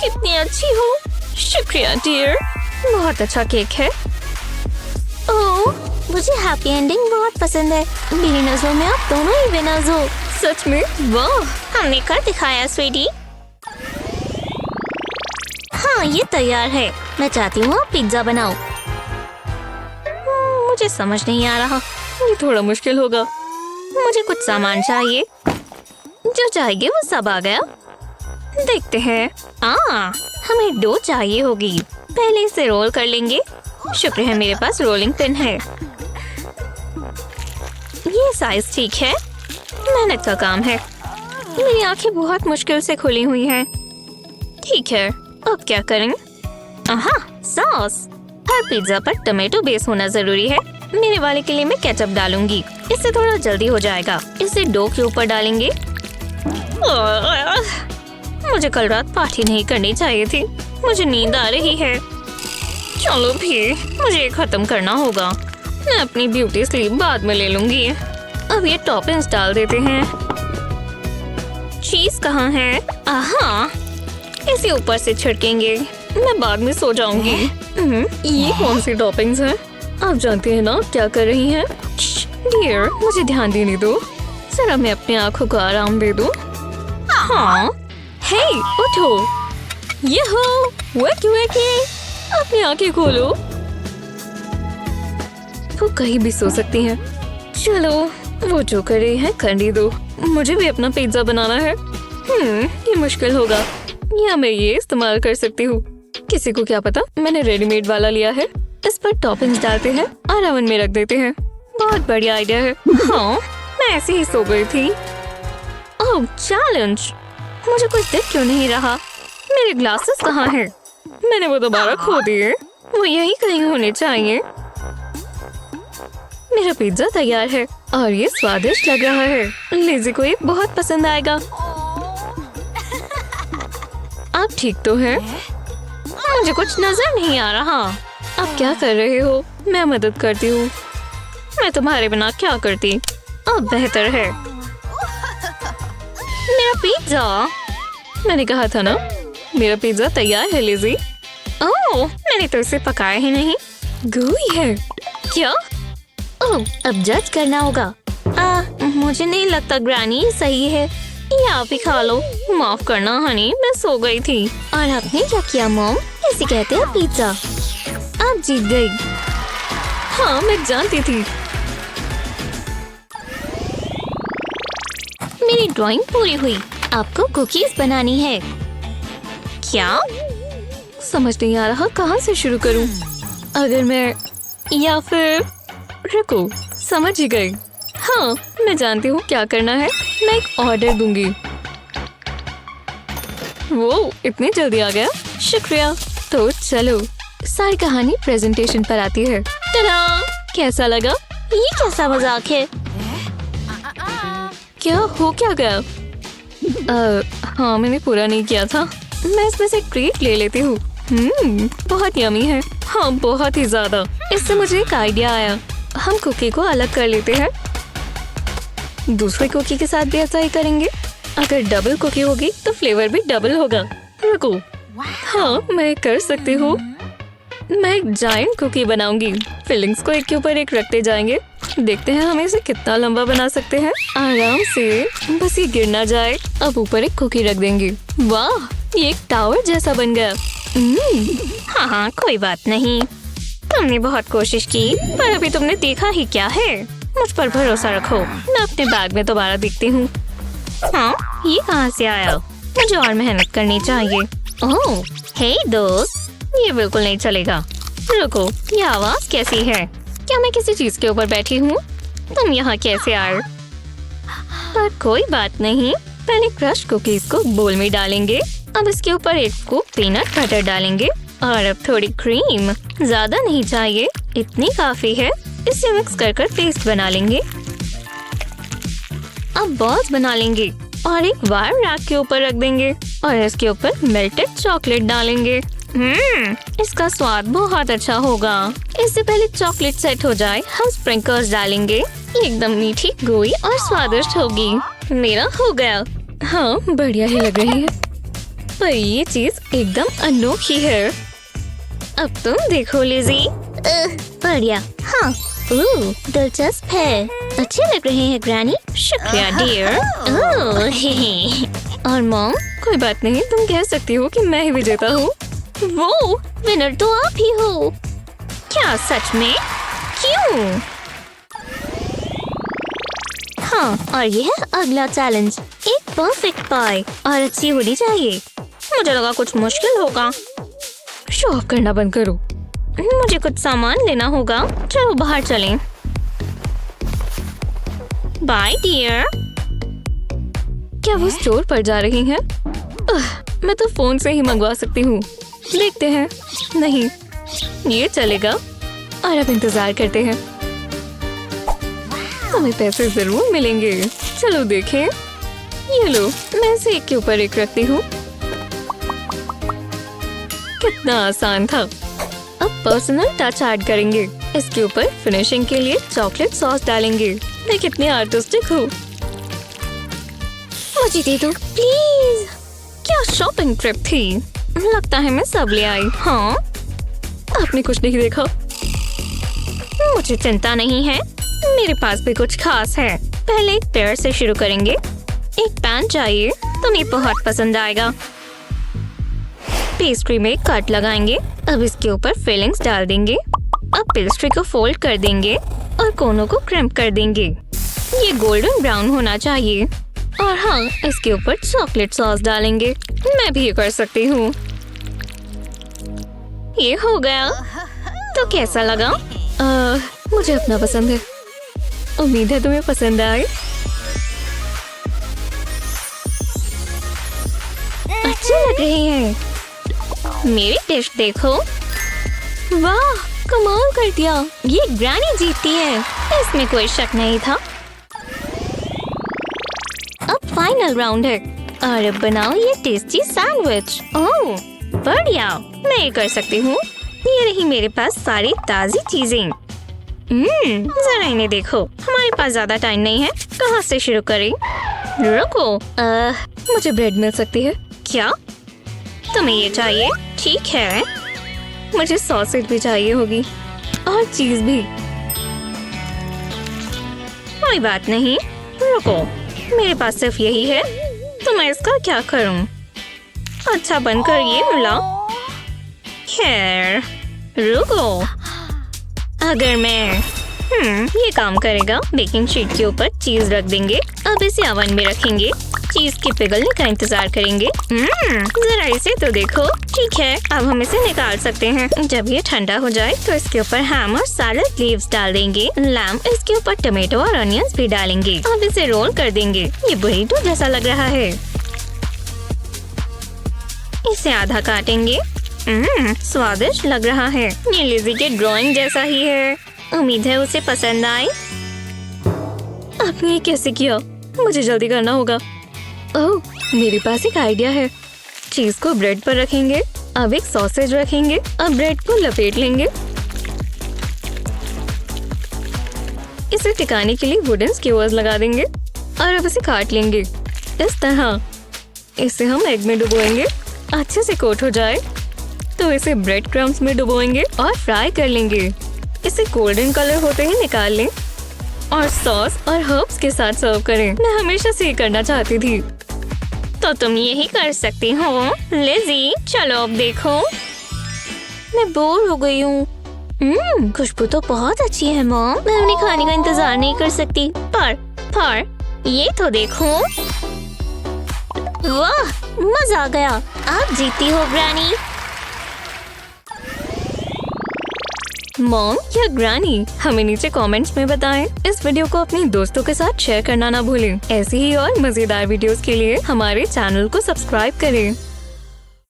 कितनी अच्छी हो। शुक्रिया डियर, बहुत अच्छा केक है। ओह, मुझे हैप्पी एंडिंग बहुत पसंद है। मेरी नजरों में आप दोनों ही विनर्स हो। सच में? वाह, हमने कर दिखाया स्वीटी। हाँ, ये तैयार है। मैं चाहती हूँ आप पिज्जा बनाओ। मुझे समझ नहीं आ रहा। ये थोड़ा मुश्किल होगा। मुझे कुछ सामान चाहिए। जो चाहिए वो सब आ गया। देखते हैं। हमें डो चाहिए होगी। पहले इसे रोल कर लेंगे। शुक्र है मेरे पास रोलिंग पिन है। ये साइज ठीक है। मेहनत का काम है। मेरी आंखें बहुत मुश्किल से खुली हुई हैं। ठीक है, अब क्या करें? सॉस। हर पिज्जा पर टमेटो बेस होना जरूरी है। मेरे वाले के लिए मैं केचप डालूंगी, इससे थोड़ा जल्दी हो जाएगा। इसे डो के ऊपर डालेंगे। मुझे कल रात पार्टी नहीं करनी चाहिए थी। मुझे नींद आ रही है। चलो भी, मुझे खत्म करना होगा। मैं अपनी ब्यूटी स्लीप बाद में ले लूंगी। अब ये टॉपिंग्स डाल देते हैं। चीज कहाँ है? इसे ऊपर से छिड़केंगे। मैं बाद में सो जाऊंगी। ये कौन सी टॉपिंग्स हैं? आप जानते हैं ना क्या कर रही हैं? डियर, मुझे ध्यान देने दो। जरा मैं अपनी आंखों को आराम दे दूं। हे, उठो। वेकी, अपनी आंखें खोलो। वो कहीं भी सो सकती हैं। चलो, वो जो कर रही है करने दो। मुझे भी अपना पिज्जा बनाना है। ये मुश्किल होगा, या मैं ये इस्तेमाल कर सकती हूँ। किसी को क्या पता, मैंने रेडीमेड वाला लिया है। इस पर टॉपिंग्स डालते हैं और ओवन में रख देते हैं। बहुत बढ़िया आइडिया है। मैं ऐसे ही सो गई थी। ओह चैलेंज, मुझे कुछ दिख क्यों नहीं रहा? मेरे ग्लासेस कहाँ हैं? मैंने वो दोबारा खो दिए। वो यही कहीं होने चाहिए। मेरा पिज्जा तैयार है और ये स्वादिष्ट लग रहा है। लिज़ी को ये बहुत पसंद आएगा। आप ठीक तो हैं? मुझे कुछ नजर नहीं आ रहा। आप क्या कर रहे हो? मैं मदद करती हूँ। मैं तुम्हारे बिना क्या करती? अब बेहतर है। मेरा पिज्जा। मैंने कहा था ना, मेरा पिज्जा तैयार है लिज़ी। ओह, मैंने तो इसे पकाया ही नहीं। gooey है। क्या? ओह, अब जज करना होगा। मुझे नहीं लगता ग्रैनी सही है। ये आप ही खा लो। माफ करना हनी, मैं सो गई थी। और आपने क्या किया मॉम? इसे कहते हैं पिज्जा। आप जीत गई। हाँ, मैं जानती थी। मेरी ड्राइंग पूरी हुई। आपको कुकीज बनानी है। क्या? समझ नहीं आ रहा कहाँ से शुरू करूं। अगर मैं या फिर रुको, समझ ही गई। हाँ, मैं जानती हूँ क्या करना है। मैं एक ऑर्डर दूंगी। वो इतनी जल्दी आ गया, शुक्रिया। तो चलो, सारी कहानी प्रेजेंटेशन पर आती है। tada! कैसा लगा? ये कैसा मजाक है? क्या हो क्या गया? हाँ, मैंने पूरा नहीं किया था। मैं इसमें से ट्रीट ले लेती हूँ। बहुत यमी है। हाँ, बहुत ही ज्यादा। इससे मुझे एक आइडिया आया। हम कुकी को अलग कर लेते हैं। दूसरे कुकी के साथ भी ऐसा ही करेंगे। अगर डबल कुकी होगी तो फ्लेवर भी डबल होगा। रुको, हाँ, मैं कर सकती हूँ। मैं एक जायंट कुकी बनाऊंगी। फिलिंग्स को एक के ऊपर एक रखते जाएंगे। देखते हैं हम इसे कितना लंबा बना सकते हैं। आराम से, बस ये गिर ना जाए। अब ऊपर एक कुकी रख देंगे। वाह, ये एक टावर जैसा बन गया। हाँ, कोई बात नहीं। तुमने बहुत कोशिश की, पर अभी तुमने देखा ही क्या है। मुझ पर भरोसा रखो। मैं अपने बैग में दोबारा देखती हूँ। हाँ, ये कहाँ से आया? मुझे और मेहनत करनी चाहिए। ओह, हे दोस्त, ये बिल्कुल नहीं चलेगा। रुको, ये आवाज कैसी है? क्या मैं किसी चीज के ऊपर बैठी हूँ? तुम यहाँ कैसे आए? पर कोई बात नहीं। पहले क्रश कुकीज को बोल में डालेंगे। अब इसके ऊपर एक स्कूप पीनट बटर डालेंगे और अब थोड़ी क्रीम। ज्यादा नहीं चाहिए, इतनी काफी है। इसे मिक्स कर पेस्ट बना लेंगे। अब बॉल्स बना लेंगे और एक वायर रैक के ऊपर रख देंगे और इसके ऊपर मेल्टेड चॉकलेट डालेंगे। इसका स्वाद बहुत अच्छा होगा। इससे पहले चॉकलेट सेट हो जाए, हम स्प्रिंकल्स डालेंगे। ये एकदम मीठी, गोई और स्वादिष्ट होगी। मेरा हो गया। हाँ, बढ़िया ही लग रही है, पर ये चीज एकदम अनोखी है। अब तुम देखो लिज़ी। बढ़िया। हाँ, दिलचस्प है। अच्छे लग रहे हैं ग्रैनी। शुक्रिया डियर। और मॉम? कोई बात नहीं, तुम कह सकती हो कि मैं ही विजेता हूँ। वो विनर तो आप ही हो। क्या सच में? क्यों? हाँ, और ये है अगला चैलेंज। एक परफेक्ट पाई और अच्छी होनी चाहिए। मुझे लगा कुछ मुश्किल होगा। शो ऑफ करना बंद करो। मुझे कुछ सामान लेना होगा। चलो बाहर चलें। Bye dear. क्या वो स्टोर पर जा रही हैं? मैं तो फोन से ही मंगवा सकती हूँ। देखते हैं। नहीं, ये चलेगा। और अब इंतजार करते हैं। हमें पैसे जरूर मिलेंगे। चलो देखें। ये लो, मैं इसे एक के ऊपर एक रखती हूँ। कितना आसान था। अब पर्सनल टच ऐड करेंगे। इसके ऊपर फिनिशिंग के लिए चॉकलेट सॉस डालेंगे। मैं कितनी आर्टिस्टिक हूँ। मुझे दे दो प्लीज। क्या शॉपिंग ट्रिप थी। लगता है मैं सब ले आई। हाँ, आपने कुछ नहीं देखा। मुझे चिंता नहीं है, मेरे पास भी कुछ खास है। पहले एक पेयर से शुरू करेंगे। एक पैन चाहिए, तुम्हें बहुत पसंद आएगा। पेस्ट्री में कट लगाएंगे। अब इसके ऊपर फिलिंग्स डाल देंगे। अब पेस्ट्री को फोल्ड कर देंगे और कोनों को क्रिम्प कर देंगे। ये गोल्डन ब्राउन होना चाहिए। और हाँ, इसके ऊपर चॉकलेट सॉस डालेंगे। मैं भी ये कर सकती हूँ। ये हो गया। तो कैसा लगा? मुझे अपना पसंद है। उम्मीद है तुम्हें पसंद आए। अच्छे लग रहे हैं। मेरी डिश देखो। वाह, कमाल कर दिया, ये ग्रैनी जीतती है, इसमें कोई शक नहीं था। अब फाइनल राउंड है और अब बनाओ ये टेस्टी सैंडविच। ओह बढ़िया, मैं ये कर सकती हूँ। ये रही मेरे पास सारी ताजी चीजें। जरा इन्हें देखो, हमारे पास ज्यादा टाइम नहीं है, कहाँ से शुरू करें? रुको, मुझे ब्रेड मिल सकती है क्या? तुम्हें ये चाहिए? ठीक है, मुझे सॉसेज भी चाहिए होगी और चीज भी। कोई बात नहीं, रुको, मेरे पास सिर्फ यही है, तो मैं इसका क्या करूं? अच्छा बनकर ये मिला। खैर रुको, अगर मैं ये काम करेगा। बेकिंग शीट के ऊपर चीज रख देंगे। अब इसे ओवन में रखेंगे। चीज के पिघलने का इंतजार करेंगे। जरा इसे तो देखो। ठीक है, अब हम इसे निकाल सकते हैं। जब ये ठंडा हो जाए तो इसके ऊपर हैम और सैलड लीव्स डाल देंगे। लैम्प, इसके ऊपर टमाटो और अनियंस भी डालेंगे। अब इसे रोल कर देंगे। ये बुरीटो जैसा लग रहा है। इसे आधा काटेंगे। स्वादिष्ट लग रहा है। ये लिज़ी के ड्राइंग जैसा ही है। उम्मीद है उसे पसंद आए। आपने ये कैसे किया? मुझे जल्दी करना होगा। ओह, मेरे पास एक आइडिया है। चीज को ब्रेड पर रखेंगे। अब एक सॉसेज रखेंगे। अब ब्रेड को लपेट लेंगे। इसे टिकाने के लिए वुडन स्क्यूअर्स लगा देंगे और अब इसे काट लेंगे इस तरह। इसे हम एग में डुबोएंगे। अच्छे से कोट हो जाए तो इसे ब्रेड क्रम्स में डुबोएंगे और फ्राई कर लेंगे। इसे गोल्डन कलर होते ही निकाल लें और सॉस और हर्ब्स के साथ सर्व करें। मैं हमेशा से ये करना चाहती थी। तो तुम यही कर सकती हो लिज़ी। चलो अब देखो। मैं बोर हो गई हूँ। खुशबू तो बहुत अच्छी है मॉम। मैं उन्हें खाने का इंतजार नहीं कर सकती। पर ये तो देखो। वाह, मजा आ गया। आप जीती हो ग्रैनी। मॉम या ग्रैनी, हमें नीचे कमेंट्स में बताएं। इस वीडियो को अपने दोस्तों के साथ शेयर करना ना भूलें। ऐसी ही और मजेदार वीडियोस के लिए हमारे चैनल को सब्सक्राइब करें।